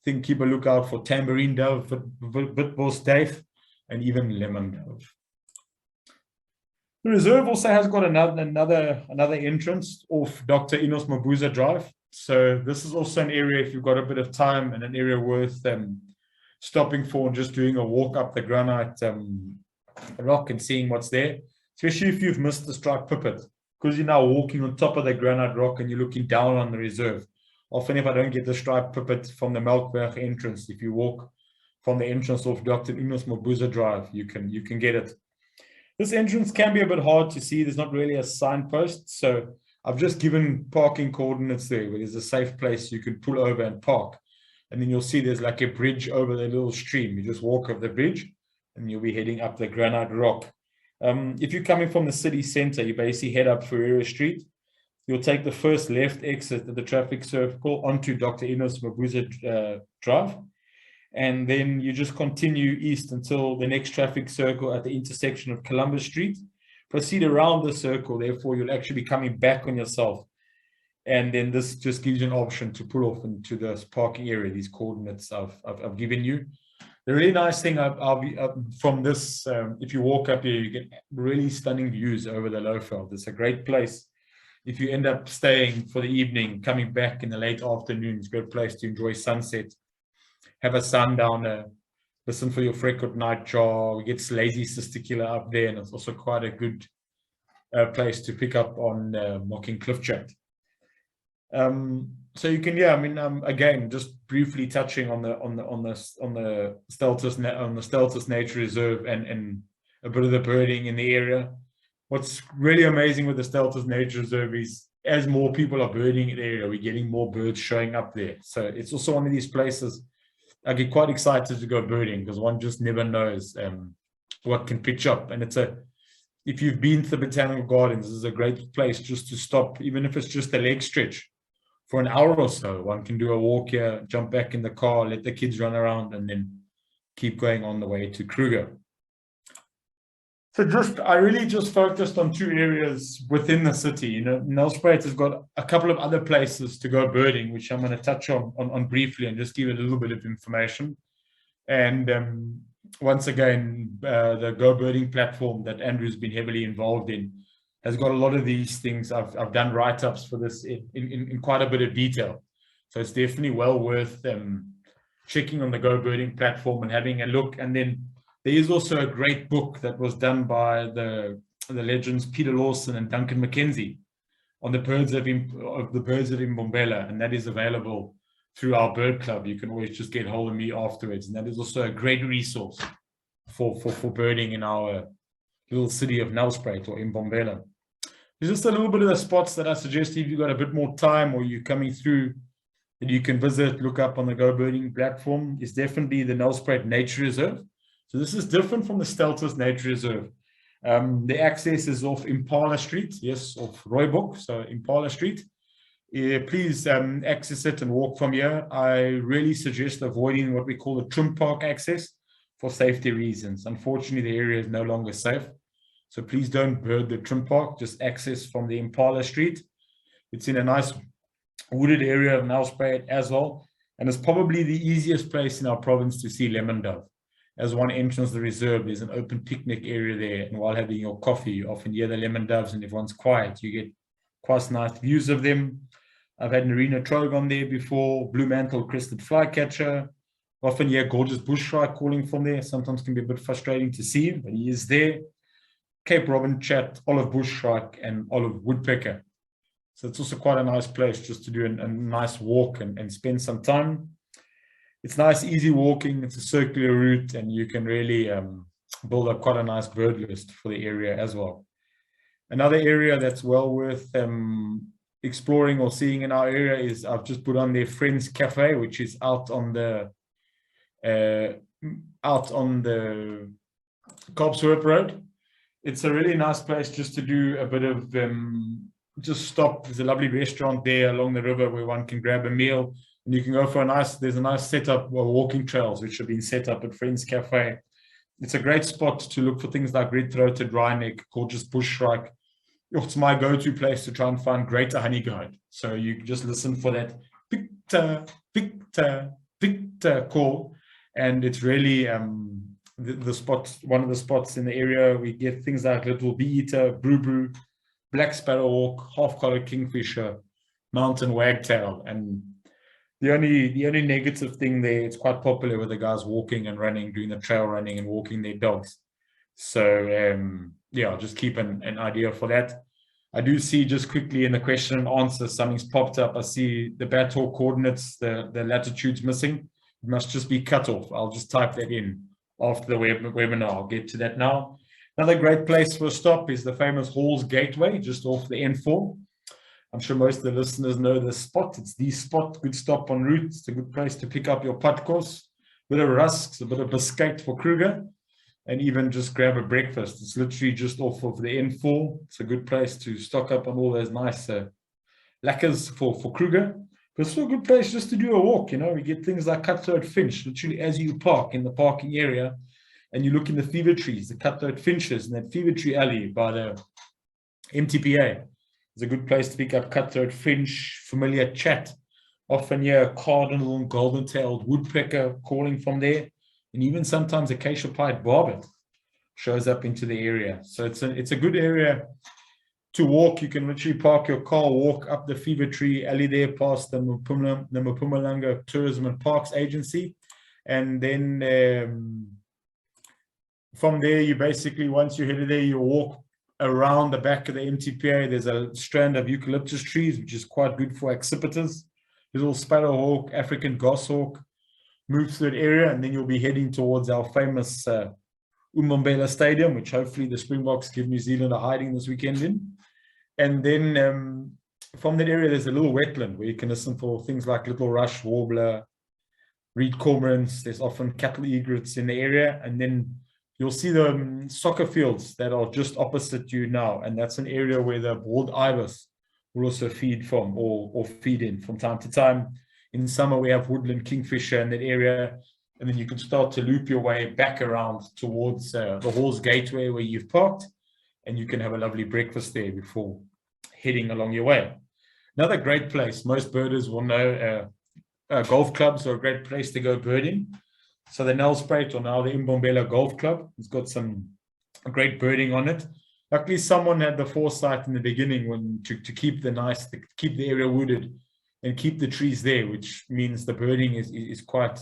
Keep a lookout for tambourine dove, Witbos dove, and even lemon dove. The reserve also has got another entrance off Dr. Enos Mabuza Drive. So this is also an area, if you've got a bit of time, and an area worth stopping for and just doing a walk up the granite rock and seeing what's there, especially if you've missed the striped pipit, because you're now walking on top of the granite rock and you're looking down on the reserve. Often if I don't get the striped pipit from the Malcov Entrance, if you walk from the entrance of Dr. Enos Mabuza Drive, you can get it. This entrance can be a bit hard to see. There's not really a signpost, so I've just given parking coordinates there, where there's a safe place you can pull over and park. And then you'll see there's like a bridge over the little stream. You just walk over the bridge and you'll be heading up the granite rock. If you're coming from the city center, you basically head up Ferreira Street. You'll take the first left exit at the traffic circle onto Dr. Enos Mabuza Drive. And then you just continue east until the next traffic circle at the intersection of Columbus Street. Proceed around the circle, therefore you'll actually be coming back on yourself. And then this just gives you an option to pull off into this parking area, these coordinates I've given you. The really nice thing from this, if you walk up here, you get really stunning views over the Lowveld. It's a great place. If you end up staying for the evening, coming back in the late afternoon, it's a good place to enjoy sunset, have a sundowner, listen for your freckled nightjar. We get Stelzis testicular up there, and it's also quite a good place to pick up on Mocking Cliff Chat. So you can, again, just briefly touching on the Stelzis Nature Reserve and a bit of the birding in the area. What's really amazing with the Stelzis Nature Reserve is, as more people are birding in the area, we're getting more birds showing up there. So it's also one of these places I get quite excited to go birding, because one just never knows what can pitch up. And if you've been to the Botanical Gardens, this is a great place just to stop, even if it's just a leg stretch. For an hour or so, one can do a walk here, jump back in the car, let the kids run around, and then keep going on the way to Kruger. So I really just focused on two areas within the city. Nelspruit has got a couple of other places to go birding, which I'm going to touch on briefly and just give a little bit of information. And once again, the Go Birding platform that Andrew's been heavily involved in has got a lot of these things. I've done write-ups for this in quite a bit of detail. So it's definitely well worth checking on the Go Birding platform and having a look. And then there is also a great book that was done by the legends Peter Lawson and Duncan Mackenzie on the birds of Mbombela, and that is available through our bird club. You can always just get hold of me afterwards, and that is also a great resource for birding in our little city of Nelspruit or Mbombela. There's just a little bit of the spots that I suggest if you've got a bit more time or you're coming through that you can visit, look up on the Go Birding platform. Is definitely the Nelspruit Nature Reserve. So this is different from the Stelzis Nature Reserve. The access is off Impala Street, yes, off Rooibok, so Impala Street. Please access it and walk from here. I really suggest avoiding what we call the trim park access for safety reasons. Unfortunately, the area is no longer safe. So please don't bird the trim park, just access from the Impala Street. It's in a nice wooded area of Nelspruit as well. And it's probably the easiest place in our province to see lemon dove. As one enters the reserve, there's an open picnic area there. And while having your coffee, you often hear the lemon doves and everyone's quiet. You get quite nice views of them. I've had Narina Trogon there before, blue mantle crested flycatcher. Often hear gorgeous bushshrike calling from there. Sometimes can be a bit frustrating to see him, but he is there. Cape Robin chat, olive bushshrike, and olive woodpecker. So it's also quite a nice place just to do a nice walk and spend some time. It's nice, easy walking. It's a circular route, and you can really build up quite a nice bird list for the area as well. Another area that's well worth exploring or seeing in our area is, I've just put on their Friends Cafe, which is out on the Kaapshoop Road. It's a really nice place just to do a bit of just stop. There's a lovely restaurant there along the river where one can grab a meal, and you can go for there's a nice setup of walking trails which have been set up at Friends Cafe. It's a great spot to look for things like red-throated wryneck, gorgeous bushshrike. It's my go-to place to try and find greater honey guide. So you just listen for that Victor, Victor, Victor call, and it's really the spot, one of the spots in the area. We get things like little bee-eater, brew, black sparrowhawk, half-collared kingfisher, mountain wagtail, and the only negative thing there, it's quite popular with the guys walking and running, doing the trail running and walking their dogs. So yeah, just keep an idea for that. I do see just quickly in the question and answer, something's popped up. I see the Bathhawk coordinates, the latitude's missing. It must just be cut off. I'll just type that in after the webinar. I'll get to that now. Another great place for a stop is the famous Halls Gateway, just off the N4. I'm sure most of the listeners know this spot. It's the spot, good stop en route. It's a good place to pick up your padkos, a bit of rusks, a bit of biscuit for Kruger, and even just grab a breakfast. It's literally just off of the N4. It's a good place to stock up on all those nice lacquers for Kruger. But it's also a good place just to do a walk. You know, we get things like cutthroat finch, literally as you park in the parking area, and you look in the fever trees, the cutthroat finches, and that fever tree alley by the MTPA. It's a good place to pick up cutthroat finch, familiar chat. Often hear a cardinal and golden-tailed woodpecker calling from there, and even sometimes acacia-pied barbet shows up into the area. So it's a good area to walk. You can literally park your car, walk up the fever tree alley there past the Mpumalanga Tourism and Parks Agency, and then from there, you basically, once you're headed there, you walk around the back of the MTPA. There's a strand of eucalyptus trees, which is quite good for accipiters. Little sparrowhawk, African goshawk, move through that area, and then you'll be heading towards our famous Mbombela Stadium, which hopefully the Springboks give New Zealand a hiding this weekend in. And then from that area, there's a little wetland where you can listen for things like little rush, warbler, reed cormorants. There's often cattle egrets in the area, and then you'll see the soccer fields that are just opposite you now, and that's an area where the bald ibis will also feed from or feed in from time to time. In summer, we have woodland kingfisher in that area, and then you can start to loop your way back around towards the Halls Gateway where you've parked, and you can have a lovely breakfast there before heading along your way. Another great place, most birders will know, golf clubs are a great place to go birding. So the Nelspruit, or now the Mbombela Golf Club, it's got some great birding on it. luckily someone had the foresight in the beginning to keep keep the area wooded and keep the trees there, which means the birding is quite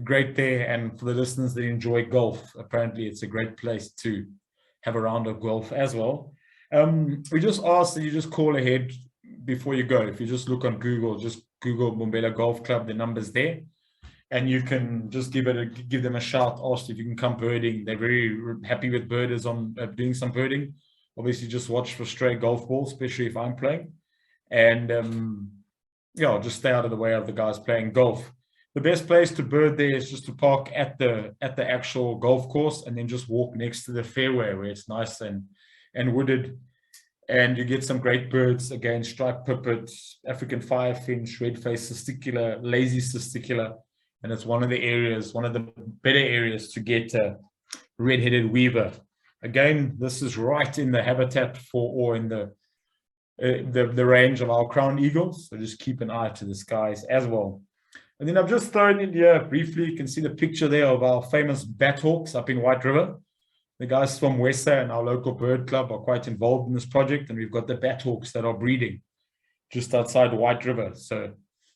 great there. And for the listeners that enjoy golf, apparently it's a great place to have a round of golf as well. We just ask that you just call ahead before you go. If you just look on Google, just Google Mbombela Golf Club, the number's there, and you can just give them a shout, ask if you can come birding. They're very happy with birders on doing some birding. Obviously, just watch for stray golf balls, especially if I'm playing, and yeah, just stay out of the way of the guys playing golf. The best place to bird there is just to park at the actual golf course, and then just walk next to the fairway where it's nice and wooded, and you get some great birds. Again, striped pipit, African firefinch, red-faced cisticola, lazy cisticola, and it's one of the better areas to get red-headed weaver. Again, this is right in the habitat or in the range of our crown eagles, so just keep an eye to the skies as well. And then I've just thrown in here briefly, you can see the picture there of our famous bathawks up in White River. The guys from Wessa and our local bird club are quite involved in this project, and we've got the bathawks that are breeding just outside White River. So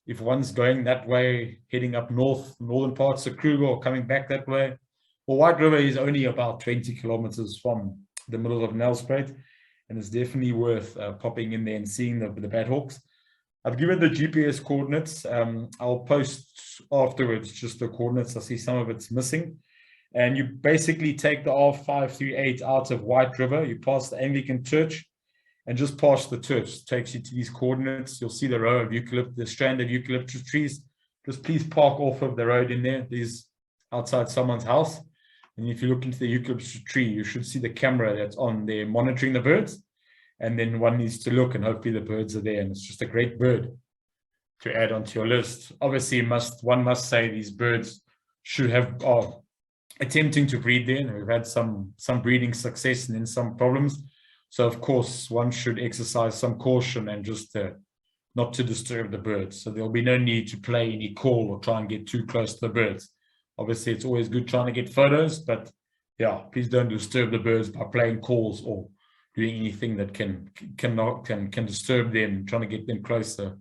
if one's going that way, heading up northern parts of Kruger, or coming back that way, well, White River is only about 20 kilometers from the middle of Nelspruit, and it's definitely worth popping in there and seeing the bathawks. I've given the GPS coordinates. I'll post afterwards just the coordinates. I see some of it's missing. And you basically take the R538 out of White River, you pass the Anglican church, and just past the church. It takes you to these coordinates. You'll see the row of the strand of eucalyptus trees. Just please park off of the road in there. These outside someone's house. And if you look into the eucalyptus tree, you should see the camera that's on there monitoring the birds. And then one needs to look, and hopefully the birds are there. And it's just a great bird to add onto your list. Obviously, one must say these birds are attempting to breed there, and we've had some breeding success and then some problems. So of course, one should exercise some caution and just not to disturb the birds. So there'll be no need to play any call or try and get too close to the birds. Obviously, it's always good trying to get photos, but yeah, please don't disturb the birds by playing calls or doing anything that can disturb them, trying to get them closer.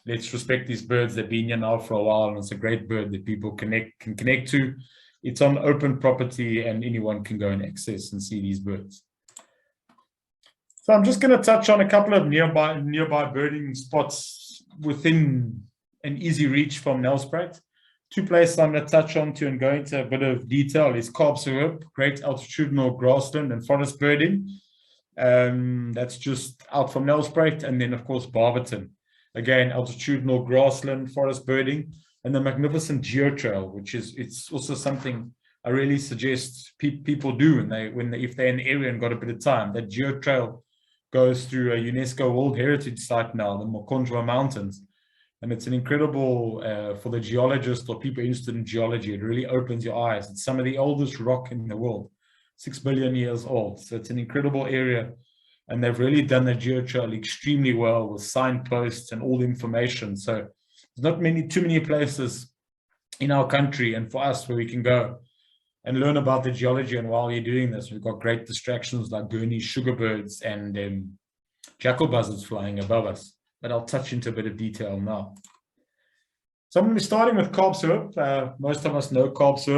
Let's respect these birds. They've been here now for a while, and it's a great bird that people can connect to. It's on open property, and anyone can go and access and see these birds. So I'm just going to touch on a couple of nearby birding spots within an easy reach from Nelspruit. Two places I'm going to touch on and go into a bit of detail is Kaapse, great altitudinal grassland and forest birding. That's just out from Nelspruit, and then of course Barberton, again altitudinal grassland forest birding, and the magnificent Jio Trail, which it's also something I really suggest people do if they're in the area and got a bit of time. That Jio Trail goes through a UNESCO World Heritage Site now, the Marc Cronje Mountains, and it's an incredible for the geologist or people interested in geology. It really opens your eyes. It's some of the oldest rock in the world. 6 billion years old. So it's an incredible area, and they've really done the Jio Trail extremely well with signposts and all the information. So there's not too many places in our country and for us where we can go and learn about the geology. And while you're doing this, we've got great distractions like Gurney's sugarbirds and jackal buzzards flying above us. But I'll touch into a bit of detail now. So I'm going to be starting with Kaapse. Most of us know Kaapse,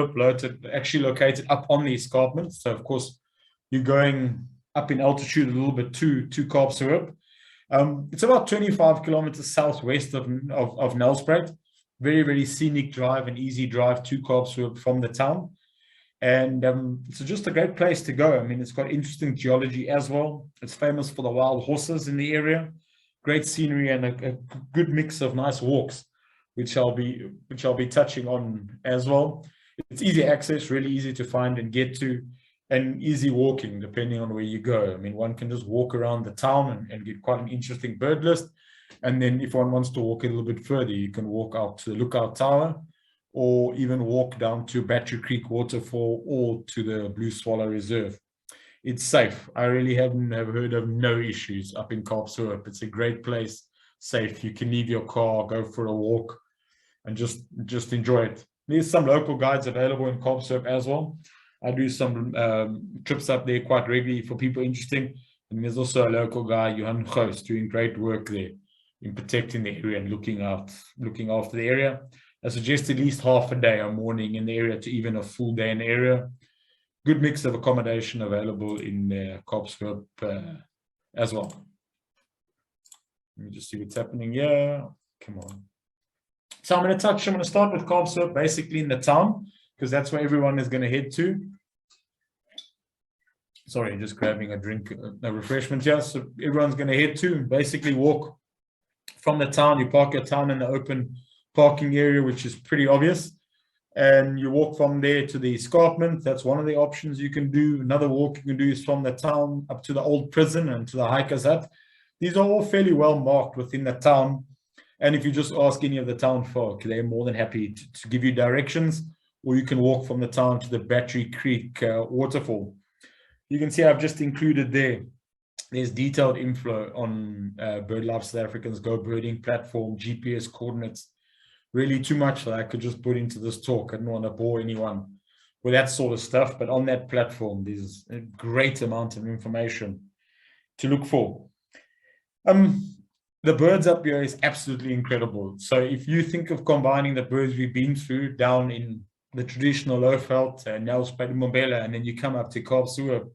actually located up on the escarpment. So of course, you're going up in altitude a little bit to Kaapse. It's about 25 kilometers southwest of Nelspruit. Very, very scenic drive and easy drive to Kaapse from the town. And it's just a great place to go. I mean, it's got interesting geology as well. It's famous for the wild horses in the area. Great scenery and a good mix of nice walks, which I'll be touching on as well. It's easy access, really easy to find and get to, and easy walking depending on where you go. I mean, one can just walk around the town and get quite an interesting bird list. And then if one wants to walk a little bit further, you can walk out to the Lookout Tower, or even walk down to Battery Creek Waterfall or to the Blue Swallow Reserve. It's safe. I really have heard of no issues up in Kaapse. It's a great place, safe. You can leave your car, go for a walk, and just enjoy it. There's some local guides available in Kaapse as well. I do some trips up there quite regularly for people interesting. And there's also a local guy, Johan Goos, doing great work there in protecting the area and looking after the area. I suggest at least half a day or morning in the area to even a full day in the area. Good mix of accommodation available in Kaapshoop as well. Let me just see what's happening here. Come on. So I'm going to start with Kaapshoop, basically in the town, because that's where everyone is going to head to. Sorry, just grabbing a drink, a refreshment here. So everyone's going to head to and basically walk from the town. You park your town in the open parking area, which is pretty obvious. And you walk from there to the escarpment. That's one of the options you can do. Another walk you can do is from the town up to the old prison and to the hiker's hut. These are all fairly well marked within the town. And if you just ask any of the town folk, they're more than happy to give you directions, or you can walk from the town to the Battery Creek waterfall. You can see I've just included there's detailed info on BirdLife South Africa's Go Birding platform, GPS coordinates, really too much that I could just put into this talk. I don't want to bore anyone with that sort of stuff, but on that platform, there's a great amount of information to look for. The birds up here is absolutely incredible. So if you think of combining the birds we've been through down in the traditional Lowveld, Nelspruit, Mbombela, and then you come up to Kaapshoop,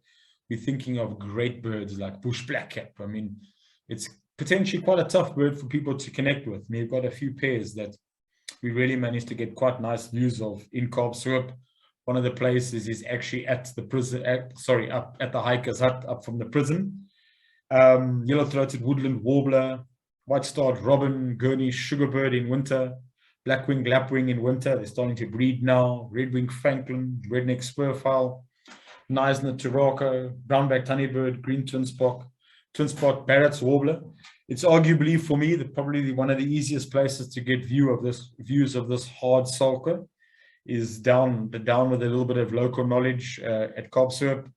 we're thinking of great birds like bush blackcap. I mean, it's potentially quite a tough bird for people to connect with. And you've got a few pairs that we really managed to get quite nice views of in Kaapshoop. One of the places is actually at the prison, up at the hiker's hut, up from the prison. Yellow-throated woodland warbler, white-starred robin, Gurney sugarbird in winter, black-winged lapwing in winter. They're starting to breed now. Red-winged franklin, redneck spurfowl, Neisner Turaco, brown-backed honeybird, green twin-spot Barrett's warbler. It's arguably for me probably one of the easiest places to get views of this hard sulker is down with a little bit of local knowledge at Kaapshoop.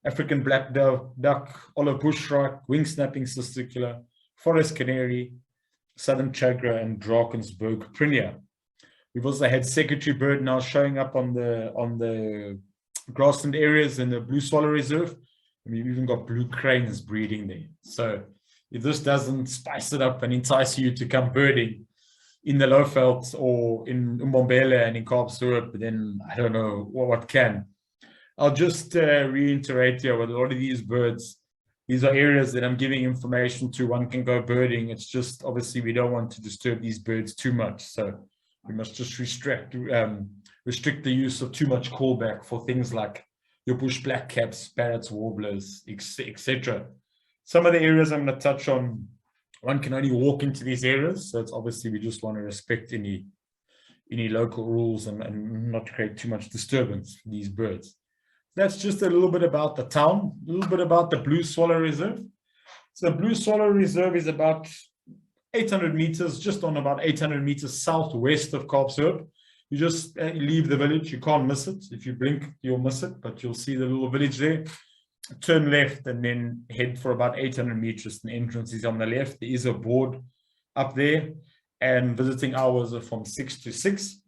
African black duck, olive bushshrike, wing snapping cisticola, forest canary, southern chagra, and Drakensberg prinia. We've also had secretary bird now showing up on the grassland areas in the Blue Swallow Reserve, and we've even got blue cranes breeding there. So if this doesn't spice it up and entice you to come birding in the Lowveld or in Mbombela and in Kaapshoop, then I don't know what can. I'll just reiterate here with a lot of these birds. These are areas that I'm giving information to. One can go birding. It's just obviously we don't want to disturb these birds too much. So we must just restrict the use of too much callback for things like your bush blackcaps, parrots, warblers, etc. Some of the areas I'm going to touch on, one can only walk into these areas. So it's obviously we just want to respect any local rules and not create too much disturbance for these birds. That's just a little bit about the town, a little bit about the Blue Swallow Reserve. So Blue Swallow Reserve is about 800 meters, just on about 800 meters southwest of Kaapshoop. You just leave the village, you can't miss it. If you blink, you'll miss it, but you'll see the little village there. Turn left and then head for about 800 meters. The entrance is on the left. There is a board up there, and visiting hours are from 6 to 6.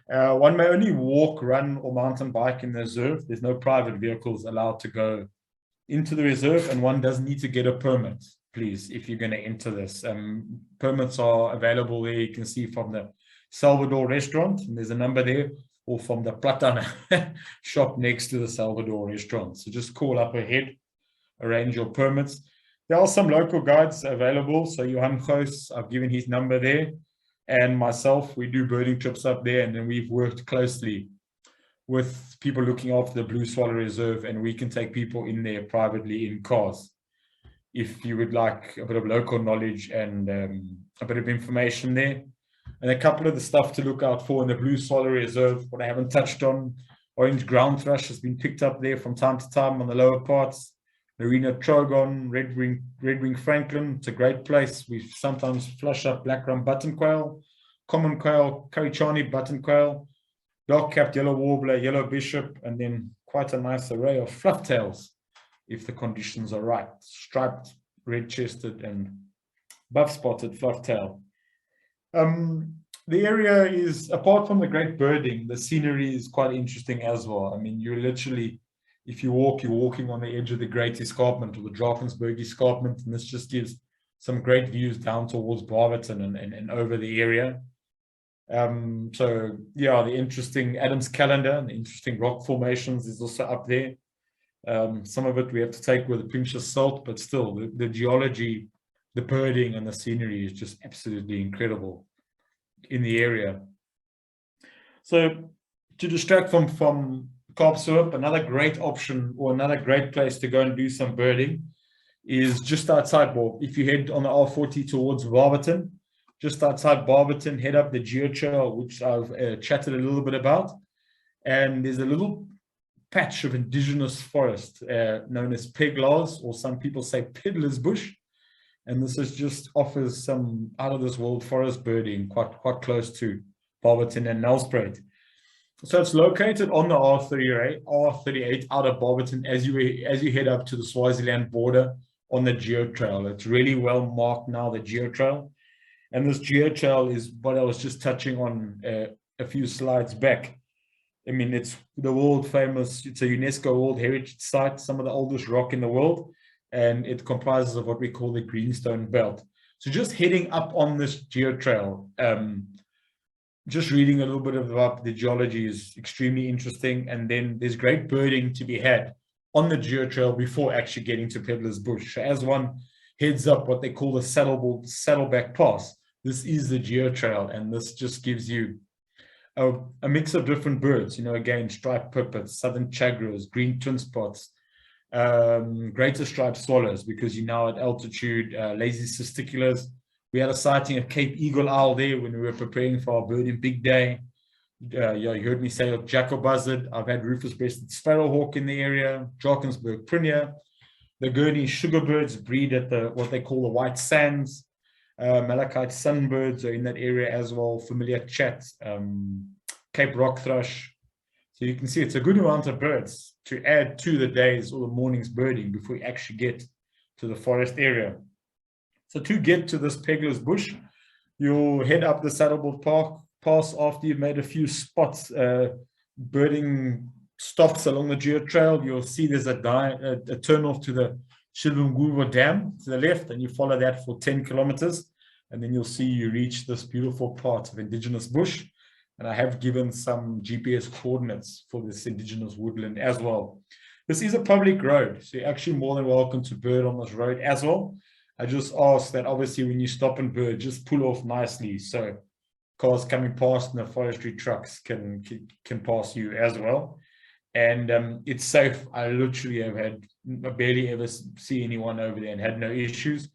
One may only walk, run, or mountain bike in the reserve. There's no private vehicles allowed to go into the reserve, and one does need to get a permit, please, if you're going to enter this. Permits are available there. You can see from the Salvador restaurant, and there's a number there, or from the Platana shop next to the Salvador restaurant. So just call up ahead, arrange your permits. There are some local guides available. So Johan Goos, I've given his number there. And myself, we do birding trips up there, and then we've worked closely with people looking after the Blue Swallow Reserve, and we can take people in there privately in cars. If you would like a bit of local knowledge and a bit of information there. And a couple of the stuff to look out for in the Blue Swallow Reserve, what I haven't touched on, orange ground thrush has been picked up there from time to time on the lower parts. Marina trogon, red-winged franklin, it's a great place. We sometimes flush up black-rump button quail, common quail, Karichani button quail, dark-capped yellow warbler, yellow bishop, and then quite a nice array of flufftails, if the conditions are right. Striped, red-chested, and buff-spotted flufftail. the area is, apart from the great birding, the scenery is quite interesting as well. I mean, you're literally, if you walk, you're walking on the edge of the Great Escarpment or the Drakensberg Escarpment, and this just gives some great views down towards Barberton and over the area. So yeah, the interesting Adams calendar and the interesting rock formations is also up there. Some of it we have to take with a pinch of salt, but still the geology, the birding and the scenery is just absolutely incredible in the area. So to distract from Kaapstad, another great option or another great place to go and do some birding is just outside. Well, if you head on the R40 towards Barberton, just outside Barberton, head up the Jio Trail, which I've chatted a little bit about. And there's a little patch of indigenous forest known as Peglaws, or some people say Peddler's Bush. And this is just offers some out of this world forest birding quite close to Barberton and Nelspruit. So it's located on the R38 out of Barberton as you head up to the Swaziland border on the Jio Trail. It's really well marked now, the Jio Trail. And this Jio Trail is what I was just touching on a few slides back. I mean, it's the world famous, it's a UNESCO World Heritage Site, some of the oldest rock in the world, and it comprises of what we call the Greenstone Belt. So just heading up on this Jio Trail, just reading a little bit about the geology is extremely interesting. And then there's great birding to be had on the Jio Trail before actually getting to Peddler's Bush. So as one heads up what they call the Saddleback Pass, this is the Jio Trail, and this just gives you a mix of different birds, you know, again, striped pipits, southern chagras, green twin spots, greater striped swallows, because you're now at altitude, lazy cisticulars. We had a sighting of Cape Eagle Owl there when we were preparing for our birding big day. Yeah, you heard me say of jackal buzzard. I've had Rufus-breasted sparrowhawk in the area, Drakensberg prinia. The Gurney sugarbirds breed at what they call the White Sands. Malachite sunbirds are in that area as well. Familiar chat, Cape rock thrush. So you can see it's a good amount of birds to add to the days or the morning's birding before you actually get to the forest area. So to get to this Peddler's Bush, you'll head up the Saddleboard Park Pass after you've made a few spots, birding stops along the Jio Trail. You'll see there's a turn off to the Shilunguva Dam to the left, and you follow that for 10 kilometers, and then you'll see you reach this beautiful part of indigenous bush. And I have given some GPS coordinates for this indigenous woodland as well. This is a public road, so you're actually more than welcome to bird on this road as well. I just ask that obviously when you stop and bird, just pull off nicely so cars coming past and the forestry trucks can pass you as well. And it's safe. I literally I barely ever see anyone over there and had no issues.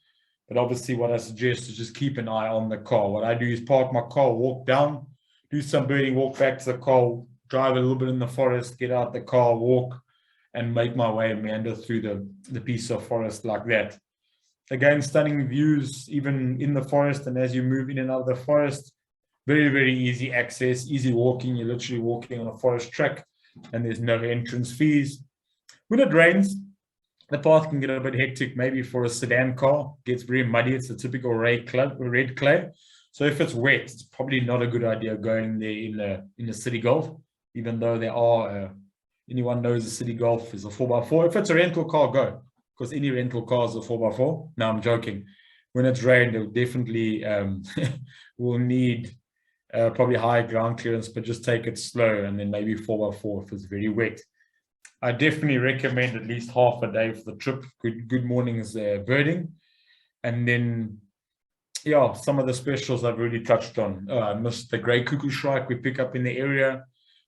But obviously what I suggest is just keep an eye on the car. What I do is park my car, walk down, do some birding, walk back to the car, drive a little bit in the forest, get out the car, walk, and make my way and meander through the piece of forest like that. Again, stunning views even in the forest, and as you move in and out of the forest, very, very easy access, easy walking. You're literally walking on a forest track, and there's no entrance fees. When it rains, the path can get a bit hectic, maybe for a sedan car. It gets very muddy. It's a typical red clay. So if it's wet, it's probably not a good idea going there in the City Golf, even though there are, anyone knows the City Golf is a 4x4. If it's a rental car, go, because any rental car is a 4x4. No, I'm joking. When it's rained, it definitely will need probably high ground clearance, but just take it slow, and then maybe 4x4 if it's very wet. I definitely recommend at least half a day for the trip. Good mornings birding. And then, yeah, some of the specials I've really touched on. I missed the grey cuckoo shrike we pick up in the area.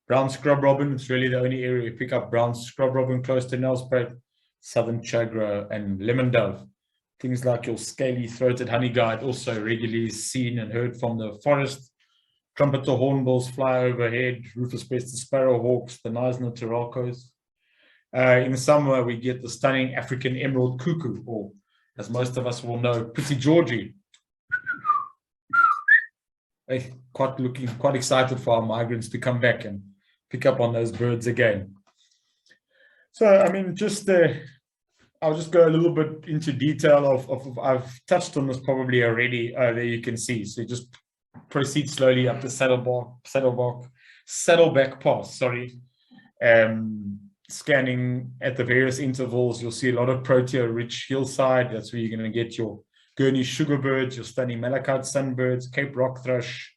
Brown scrub robin, it's really the only area we pick up brown scrub robin close to Nelspruit, southern chagra, and lemon dove. Things like your scaly-throated honeyguide also regularly seen and heard from the forest. Trumpeter hornbills fly overhead, Rufus-breasted sparrowhawks, the Neisner turacos. In the summer, we get the stunning African emerald cuckoo, or as most of us will know, Pretty Georgie. Quite excited for our migrants to come back and pick up on those birds again. So, I mean, I'll just go a little bit into detail of I've touched on this probably already. There you can see. So just proceed slowly up the Saddleback Pass, sorry. Scanning at the various intervals, you'll see a lot of protea-rich hillside. That's where you're going to get your Gurney sugarbirds, your stunning malachite sunbirds, Cape rock thrush,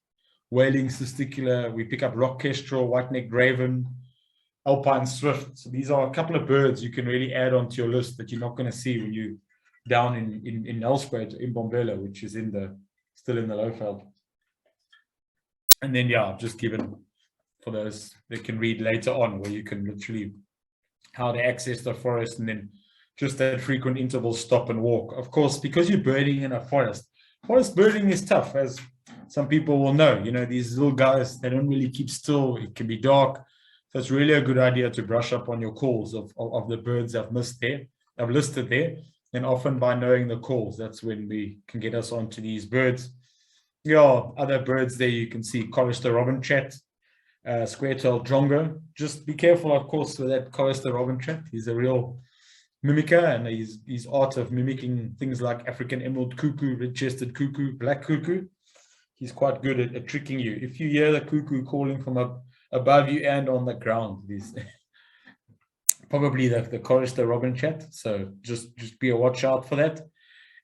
wailing cisticola. We pick up rock kestrel, white-necked raven, alpine swift. So these are a couple of birds you can really add onto your list that you're not going to see when you down in Nelspruit, in Mbombela, which is still in the Lowveld. And then I've just given for those that can read later on, where you can literally how to access the forest, and then just at frequent intervals stop and walk. Of course, because you're birding in a forest birding is tough, as some people will know. These little guys, they don't really keep still. It can be dark. So it's really a good idea to brush up on your calls of the birds I've listed there. And often by knowing the calls, that's when we can get us onto these birds. Other birds there you can see Chorister robin-chat, square-tailed drongo. Just be careful, of course, with that Chorister robin-chat. He's a real mimicker, and his art of mimicking things like African emerald cuckoo, red-chested cuckoo, black cuckoo. He's quite good at tricking you. If you hear the cuckoo calling from above you and on the ground, he's probably the Chorister robin-chat. So just be a watch out for that.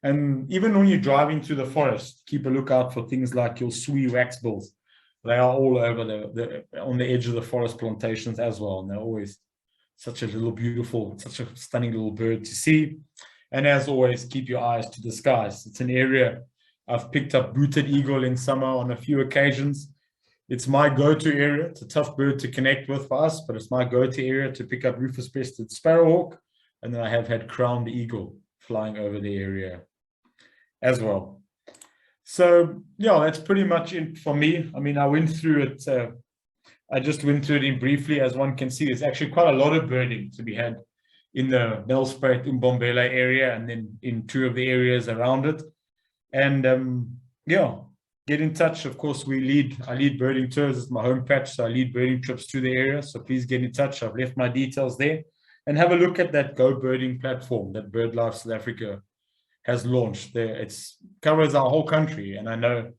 And even when you're driving through the forest, keep a lookout for things like your Swee waxbills. They are all over on the edge of the forest plantations as well. And they're always such a stunning little bird to see. And as always, keep your eyes to the skies. It's an area I've picked up booted eagle in summer on a few occasions. It's my go-to area. It's a tough bird to connect with for us, but it's my go-to area to pick up rufous-breasted sparrowhawk. And then I have had crowned eagle flying over the area as well. So that's pretty much it for me. I mean, I went through it. I just went through it in briefly. As one can see, there's actually quite a lot of birding to be had in the Nelspruit Mbombela area, and then in two of the areas around it. And get in touch. Of course, I lead birding tours. It's my home patch, so I lead birding trips to the area. So please get in touch. I've left my details there, and have a look at that Go Birding platform that BirdLife South Africa has launched. It covers our whole country, and I know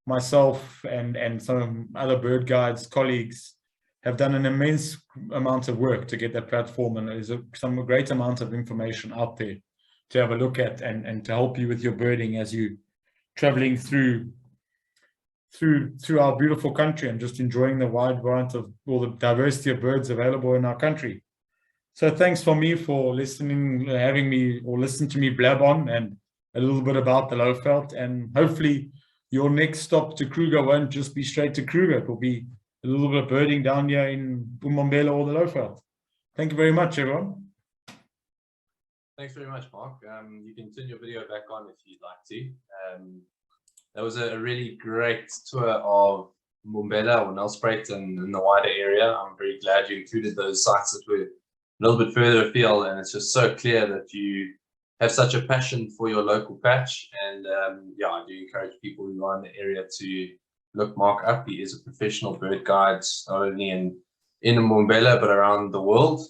myself and some other bird guides colleagues have done an immense amount of work to get that platform, and there's some great amount of information out there to have a look at and to help you with your birding as you traveling through our beautiful country and just enjoying the wide variety of all the diversity of birds available in our country. So thanks for having me listen to me blab on and a little bit about the Lowveld. And hopefully your next stop to Kruger won't just be straight to Kruger. It will be a little bit of birding down here in Mbombela or the Lowveld. Thank you very much, everyone. Thanks very much, Mark. You can turn your video back on if you'd like to. That was a really great tour of Mbombela or Nelspruit and the wider area. I'm very glad you included those sites that were a little bit further afield, and it's just so clear that you have such a passion for your local patch. And I do encourage people who are in the area to look Mark up. He is a professional bird guide, not only in Mbombela but around the world,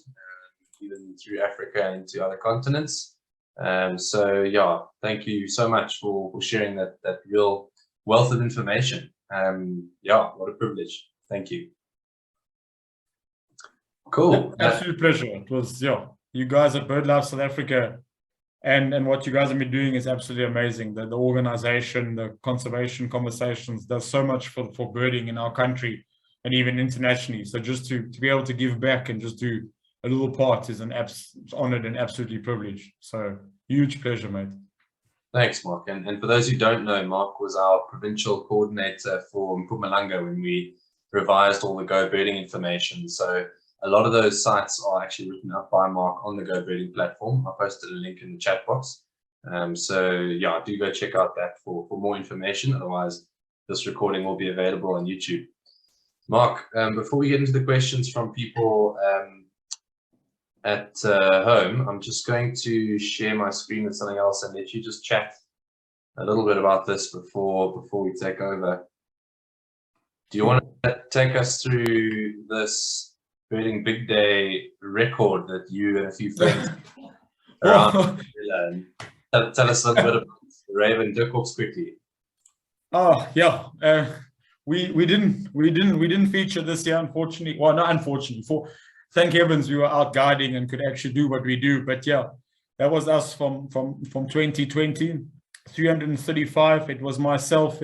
even through Africa and to other continents. Thank you so much for sharing that real wealth of information. What a privilege. Thank you. Cool. Absolute pleasure. It was, you guys at BirdLife South Africa and what you guys have been doing is absolutely amazing. The organization, the conservation conversations does so much for birding in our country and even internationally. So just to be able to give back and just do a little part is honored and absolutely privileged. So huge pleasure, mate. Thanks, Mark. And for those who don't know, Mark was our provincial coordinator for Mpumalanga when we revised all the Go Birding information. So a lot of those sites are actually written up by Mark on the Go Birding platform. I posted a link in the chat box. Do go check out that for more information. Otherwise, this recording will be available on YouTube. Mark, before we get into the questions from people at home, I'm just going to share my screen with something else and let you just chat a little bit about this before we take over. Do you want to take us through this Birding Big Day record that you and a few friends around tell us a little bit about Raven Dirkhawks quickly? Oh yeah, we didn't feature this year, unfortunately. Well, not unfortunately. For thank heavens we were out guiding and could actually do what we do. But yeah, that was us from 2020. 335. It was myself.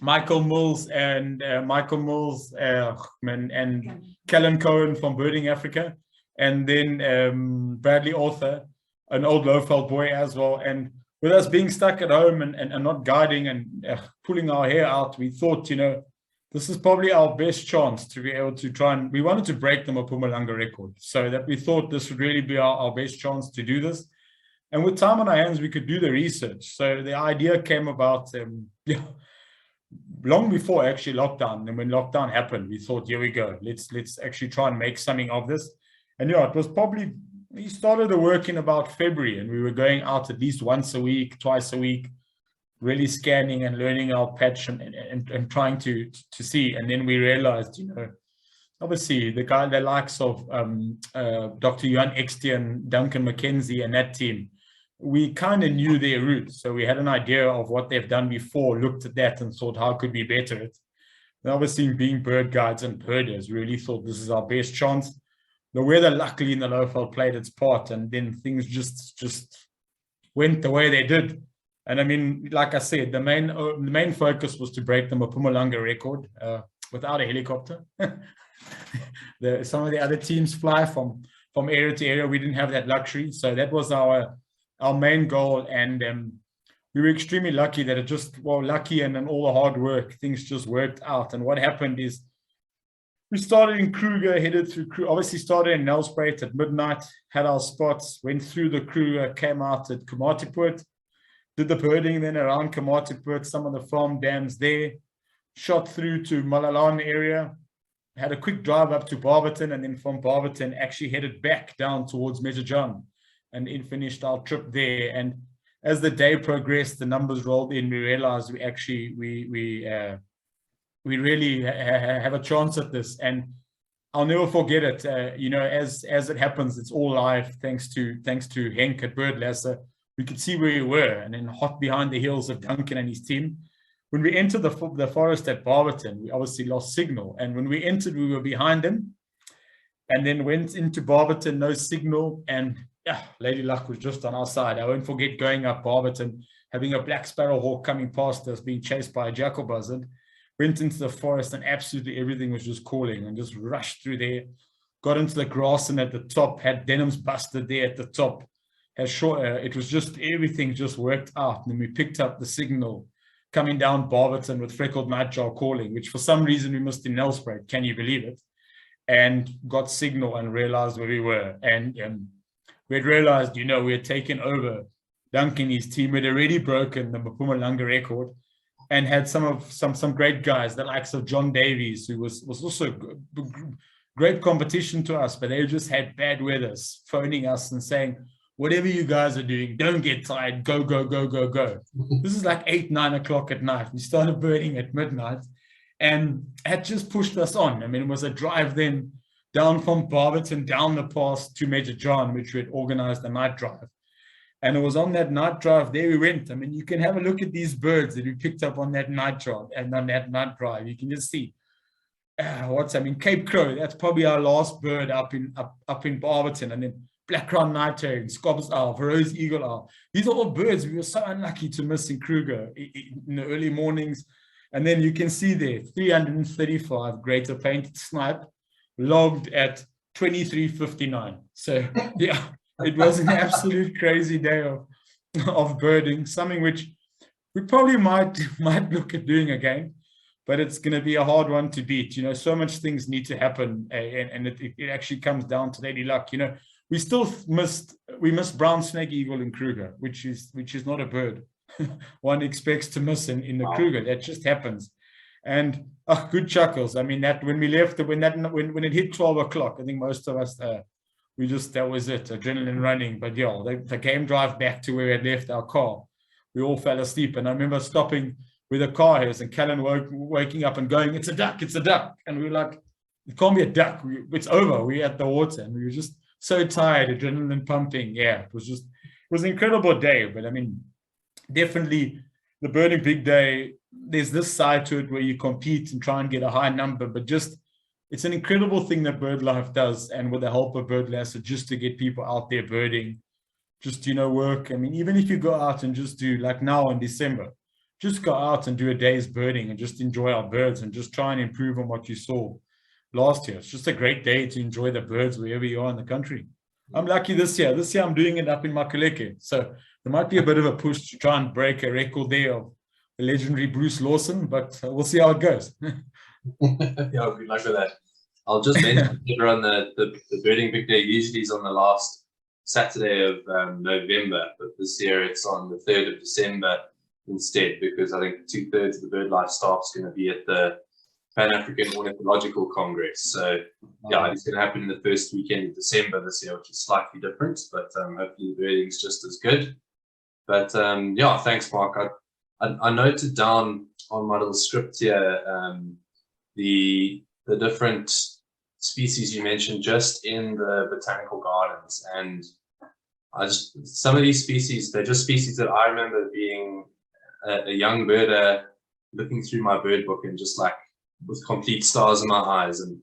Michael Mills and Kellen Cohen from Birding Africa, and then Bradley Arthur, an old Lowveld boy as well. And with us being stuck at home and not guiding and pulling our hair out, we thought, this is probably our best chance to be able to try, and we wanted to break the Mpumalanga record. So that we thought this would really be our best chance to do this. And with time on our hands, we could do the research. So the idea came about long before actually lockdown. And when lockdown happened, we thought, here we go, let's actually try and make something of this. And yeah, it was probably, we started the work in about February, and we were going out at least once a week, twice a week, really scanning and learning our patch and trying to see. And then we realized, obviously the likes of Dr. Johan Extian, Duncan McKenzie and that team, we kind of knew their roots. So we had an idea of what they've done before, looked at that and thought, how could we better it? And obviously being bird guides and birders, really thought this is our best chance. The weather, luckily, in the Lowveld played its part, and then things just went the way they did. And I mean, like I said, the main focus was to break the Mpumalanga record without a helicopter. Some of the other teams fly from area to area. We didn't have that luxury, so that was our main goal. And we were extremely lucky that it just, lucky and then all the hard work, things just worked out. And what happened is, we started in Kruger, headed through Kruger, obviously started in Nelspruit at midnight, had our spots, went through the Kruger, came out at Komatipoort, did the birding then around Komatipoort, some of the farm dams there, shot through to Malalan area, had a quick drive up to Barberton, and then from Barberton actually headed back down towards Major John, and then finished our trip there. And as the day progressed, the numbers rolled in, we realized we really have a chance at this. And I'll never forget it. As it happens, it's all live thanks to Henk at Birdlasser. We could see where we were, and then hot behind the heels of Duncan and his team. When we entered the forest at Barberton, we obviously lost signal. And when we entered, we were behind him, and then went into Barberton, no signal. And Lady Luck was just on our side. I won't forget going up Barberton, having a black sparrowhawk coming past us, being chased by a jackal buzzard. Went into the forest, and absolutely everything was just calling, and just rushed through there. Got into the grass, and at the top had denims busted there at the top. It was just, everything just worked out. And then we picked up the signal coming down Barberton with freckled nightjar calling, which for some reason we missed in Nelspruit. Can you believe it? And got signal and realized where we were. And we had realized, we had taken over. Duncan, his team had already broken the Mpumalanga record, and had some great guys, the likes of John Davies, who was also great competition to us, but they just had bad weathers, phoning us and saying, whatever you guys are doing, don't get tired, go, go, go, go, go. This is like 8, 9 o'clock at night. We started birding at midnight, and had just pushed us on. I mean, it was a drive then down from Barberton, down the pass to Major John, which we had organized a night drive. And it was on that night drive, there we went. I mean, you can have a look at these birds that we picked up on that night drive, and on that night drive, you can just see Cape Crow. That's probably our last bird up in Barberton, and then black crown night heron, Scobbs owl, Verreaux's eagle owl. These are all birds we were so unlucky to miss in Kruger in the early mornings. And then you can see there 335 greater painted snipe logged at 23:59. So yeah. It was an absolute crazy day of birding, something which we probably might look at doing again, but it's going to be a hard one to beat. So much things need to happen, and it actually comes down to Lady Luck. We still missed brown snake eagle in Kruger, which is not a bird one expects to miss in the Kruger. That just happens. And good chuckles. I mean, that when we left, when it hit 12 o'clock, I think most of us. That was it, adrenaline running. But yeah, the game drive back to where we had left our car, we all fell asleep. And I remember stopping with the car hairs, and Callan waking up and going, it's a duck. And we were like, it can't be a duck. It's over. We're at the water, and we were just so tired, adrenaline pumping. Yeah, it was an incredible day. But I mean, definitely the birding big day, there's this side to it where you compete and try and get a high number, but just it's an incredible thing that BirdLife does, and with the help of BirdLasser, just to get people out there birding, just, work. I mean, even if you go out and just do, like now in December, just go out and do a day's birding and just enjoy our birds and just try and improve on what you saw last year. It's just a great day to enjoy the birds wherever you are in the country. I'm lucky this year. This year I'm doing it up in Makuleke. So there might be a bit of a push to try and break a record there of the legendary Bruce Lawson, but we'll see how it goes. Yeah, good luck with that. I'll just mention everyone the birding big day usually is on the last Saturday of November, but this year it's on the 3rd of December instead, because I think 2/3 of the BirdLife staff is going to be at the Pan-African Ornithological Congress. So yeah, it's going to happen in the first weekend of December this year, which is slightly different, but hopefully the birding is just as good. But yeah, thanks, Mark. I noted down on my little script here the different species you mentioned just in the botanical gardens, and some of these species, they're just species that I remember being a young birder looking through my bird book and just like with complete stars in my eyes. And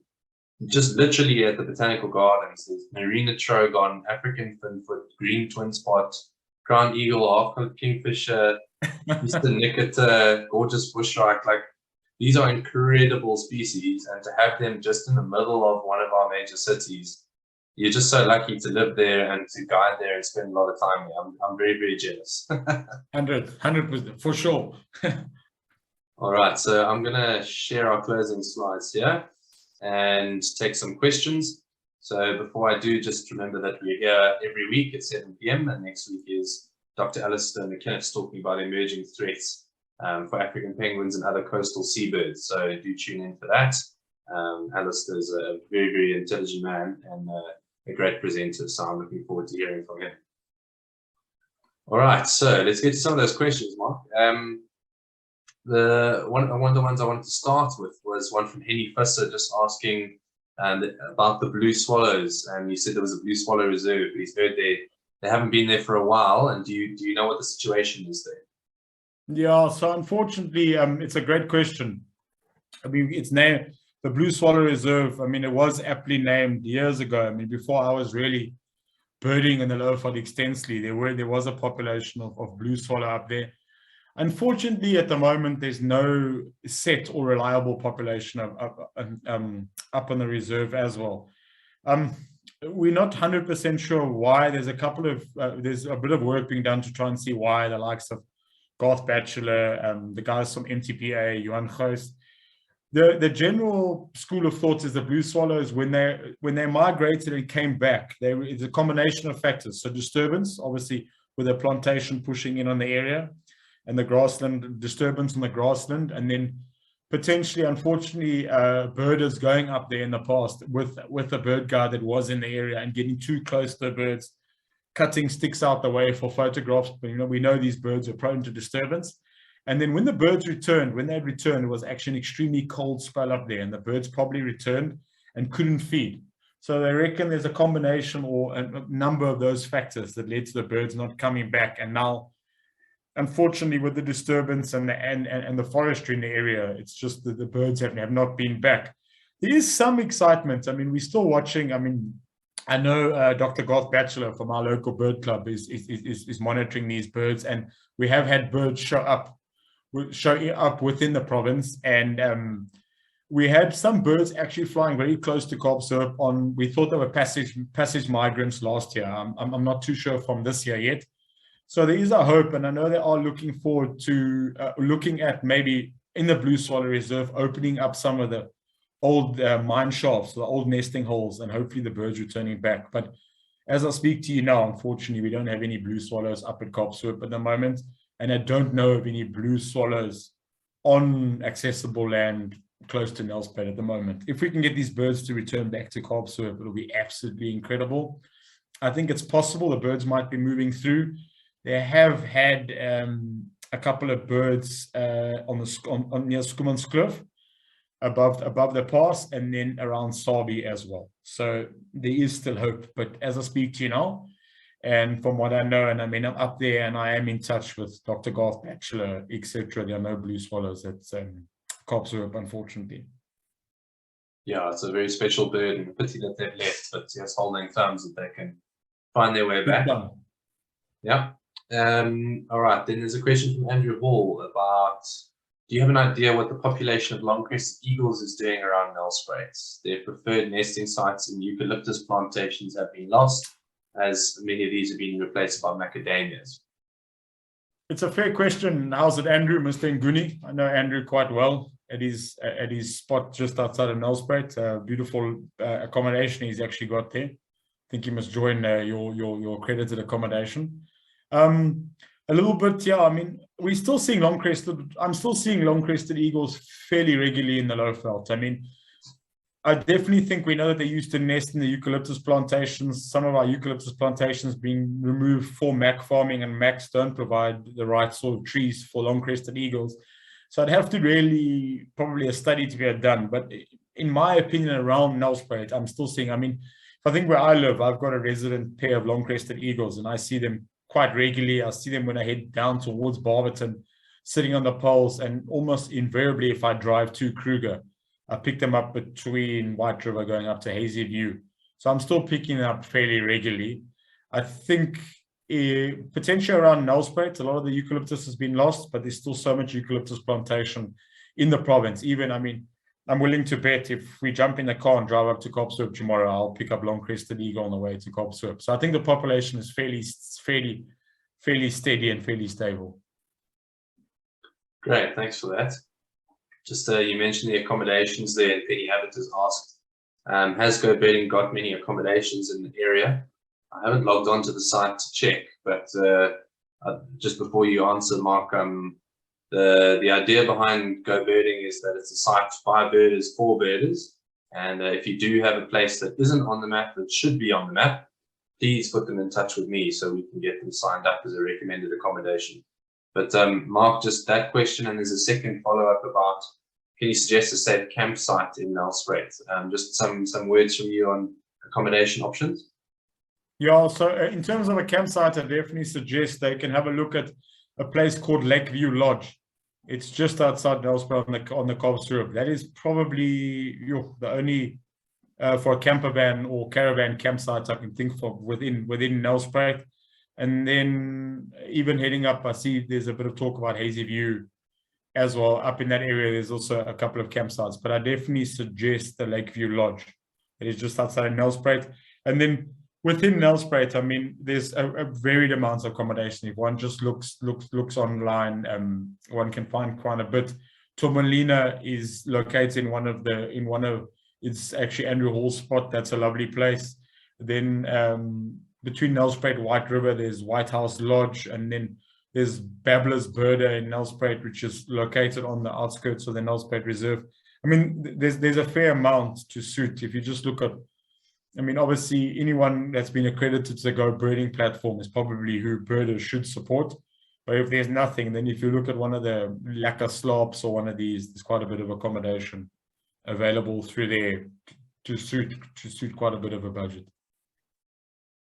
just literally at the botanical gardens, there's Marina trogon, African finfoot, green twin spot, crown eagle, half kingfisher, eastern nickiter, gorgeous bushwrack. Like, these are incredible species, and to have them just in the middle of one of our major cities, you're just so lucky to live there and to guide there and spend a lot of time there. I'm very, very jealous. 100%, for sure. All right, so I'm going to share our closing slides here and take some questions. So before I do, just remember that we're here every week at 7 p.m. and next week is Dr. Alistair McInnes talking about emerging threats for African penguins and other coastal seabirds. So do tune in for that. Alistair is a very, very intelligent man and a great presenter, so I'm looking forward to hearing from him. All right, so let's get to some of those questions, Mark. One of the ones I wanted to start with was one from Henny Fusser, just asking about the blue swallows. And you said there was a blue swallow reserve, but he's heard they haven't been there for a while. And do you know what the situation is there? Yeah, so unfortunately, it's a great question. I mean, it's named the Blue Swallow Reserve. I mean, it was aptly named years ago. I mean, before I was really birding in the Lowveld extensively, there was a population of blue swallow up there. Unfortunately, at the moment, there's no set or reliable population up on the reserve as well. We're not 100% sure why. There's a bit of work being done to try and see why. The likes of Garth Batchelor, the guys from MTPA, Johan Goos. The general school of thought is the blue swallows, when they migrated and came back, it's a combination of factors. So disturbance, obviously, with a plantation pushing in on the area, and the grassland, disturbance on the grassland, and then potentially, unfortunately, birders going up there in the past with a bird guide that was in the area and getting too close to the birds, cutting sticks out the way for photographs. But we know these birds are prone to disturbance. And then when the birds returned, it was actually an extremely cold spell up there, and the birds probably returned and couldn't feed. So they reckon there's a combination or a number of those factors that led to the birds not coming back. And now, unfortunately, with the disturbance and the forestry in the area, it's just that the birds have not been back. There is some excitement. I mean, we're still watching. I mean, I know Dr. Garth Batchelor from our local bird club is monitoring these birds, and we have had birds show up within the province, and we had some birds actually flying very close to Kaapstad we thought they were passage migrants last year. I'm not too sure from this year yet. So there is a hope, and I know they are looking forward to looking at maybe in the Blue Swallow Reserve opening up some of the old mine shafts, the old nesting holes, and hopefully the birds returning back. But as I speak to you now, unfortunately, we don't have any blue swallows up at Kaapstad at the moment, and I don't know of any blue swallows on accessible land close to Nelspruit at the moment. If we can get these birds to return back to Kaapstad, it'll be absolutely incredible. I think it's possible the birds might be moving through. They have had a couple of birds on near Skumanskloof, above the pass, and then around Sabi as well. So there is still hope. But as I speak to you now, And from what I know, and I mean, I'm up there and I am in touch with Dr. Garth Batchelor, etc. There are no blue swallows at Kaapshoop, unfortunately. Yeah, it's a very special bird, and a pity that they've left, but just holding thumbs that they can find their way back. Yeah. All right, then there's a question from Andrew Hall about, do you have an idea what the population of long-crested eagles is doing around Nelspruit? Their preferred nesting sites in eucalyptus plantations have been lost, as many of these have been replaced by macadamias. It's a fair question. How's it, Andrew, Mr. Nguni? I know Andrew quite well at his spot just outside of Nelspruit. Beautiful accommodation he's actually got there. I think you must join your accredited accommodation. A little bit, yeah. I mean, we're still seeing long-crested. I'm still seeing long-crested eagles fairly regularly in the Lowveld. I mean, I definitely think we know that they used to nest in the eucalyptus plantations. Some of our eucalyptus plantations being removed for mac farming, and macs don't provide the right sort of trees for long-crested eagles. So I'd have to really probably a study to get done. But in my opinion, around Nelspruit, I'm still seeing. I mean, if I think where I live, I've got a resident pair of long-crested eagles, and I see them quite regularly. I see them when I head down towards Barberton, sitting on the poles, and almost invariably, if I drive to Kruger, I pick them up between White River going up to Hazy View. So I'm still picking them up fairly regularly. I think potentially around Nelspruit, a lot of the eucalyptus has been lost, but there's still so much eucalyptus plantation in the province. Even, I mean, I'm willing to bet if we jump in the car and drive up to Kaapshoop tomorrow, I'll pick up long-crested eagle on the way to Kaapshoop. So I think the population is fairly steady and fairly stable. Great, thanks for that. Just you mentioned the accommodations there, and Penny Habit has asked, has Go Birding got many accommodations in the area? I haven't logged on to the site to check, but just before you answer, Mark, the idea behind Go Birding is that it's a site by birders for birders, and if you do have a place that isn't on the map that should be on the map, please put them in touch with me so we can get them signed up as a recommended accommodation. But Mark, just that question, and there's a second follow-up about, can you suggest a safe campsite in Nelspruit? Just some words from you on accommodation options. Yeah, so in terms of a campsite, I definitely suggest they can have a look at a place called Lakeview Lodge. It's just outside Nelspruit on the Kaapshoop. That is probably the only for a camper van or caravan campsite I can think of within Nelspruit. And then even heading up, I see there's a bit of talk about Hazy View as well. Up in that area, there's also a couple of campsites, but I definitely suggest the Lakeview Lodge. It is just outside of Nelspruit. And then within Nelspruit, I mean, there's a varied amount of accommodation. If one just looks online, one can find quite a bit. Tomalina is located in one of it's actually Andrew Hall's spot. That's a lovely place. Then between Nelspruit and White River, there's White House Lodge, and then there's Babbler's Birder in Nelspruit, which is located on the outskirts of the Nelspruit Reserve. I mean, there's a fair amount to suit. If you just look at, I mean, obviously anyone that's been accredited to the Go Birding platform is probably who birders should support. But if there's nothing, then if you look at one of the Lacquer Slops or one of these, there's quite a bit of accommodation available through there to suit quite a bit of a budget.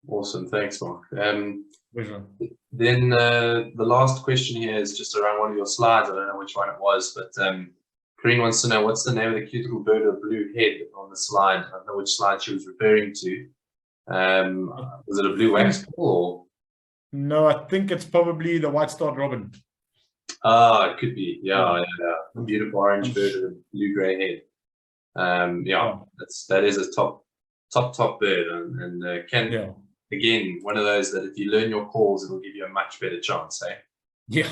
Awesome, thanks, Mark. Pleasure. Then the last question here is just around one of your slides. I don't know which one it was, but Karine wants to know, what's the name of the cute little bird with a blue head on the slide? I don't know which slide she was referring to. Was it a blue wax or? No, I think it's probably the white-starred robin. Ah, it could be. Yeah. A beautiful orange bird with a blue-grey head. That is a top bird, and can again, one of those that if you learn your calls, it'll give you a much better chance, eh? Yeah.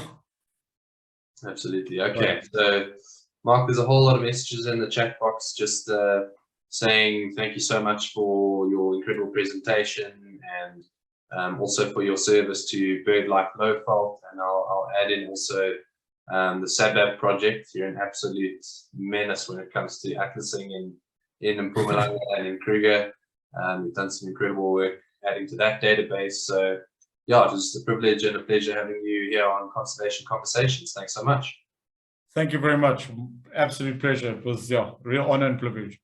Absolutely. Okay. Right. So, Mark, there's a whole lot of messages in the chat box just saying thank you so much for your incredible presentation, and also for your service to BirdLife Lowveld. And I'll add in also the Sabab project. You're an absolute menace when it comes to atlasing in Mbombela and in Kruger. You've done some incredible work adding to that database. So yeah, it was a privilege and a pleasure having you here on Conservation Conversations. Thanks so much. Thank you very much. Absolute pleasure. It was real honor and privilege.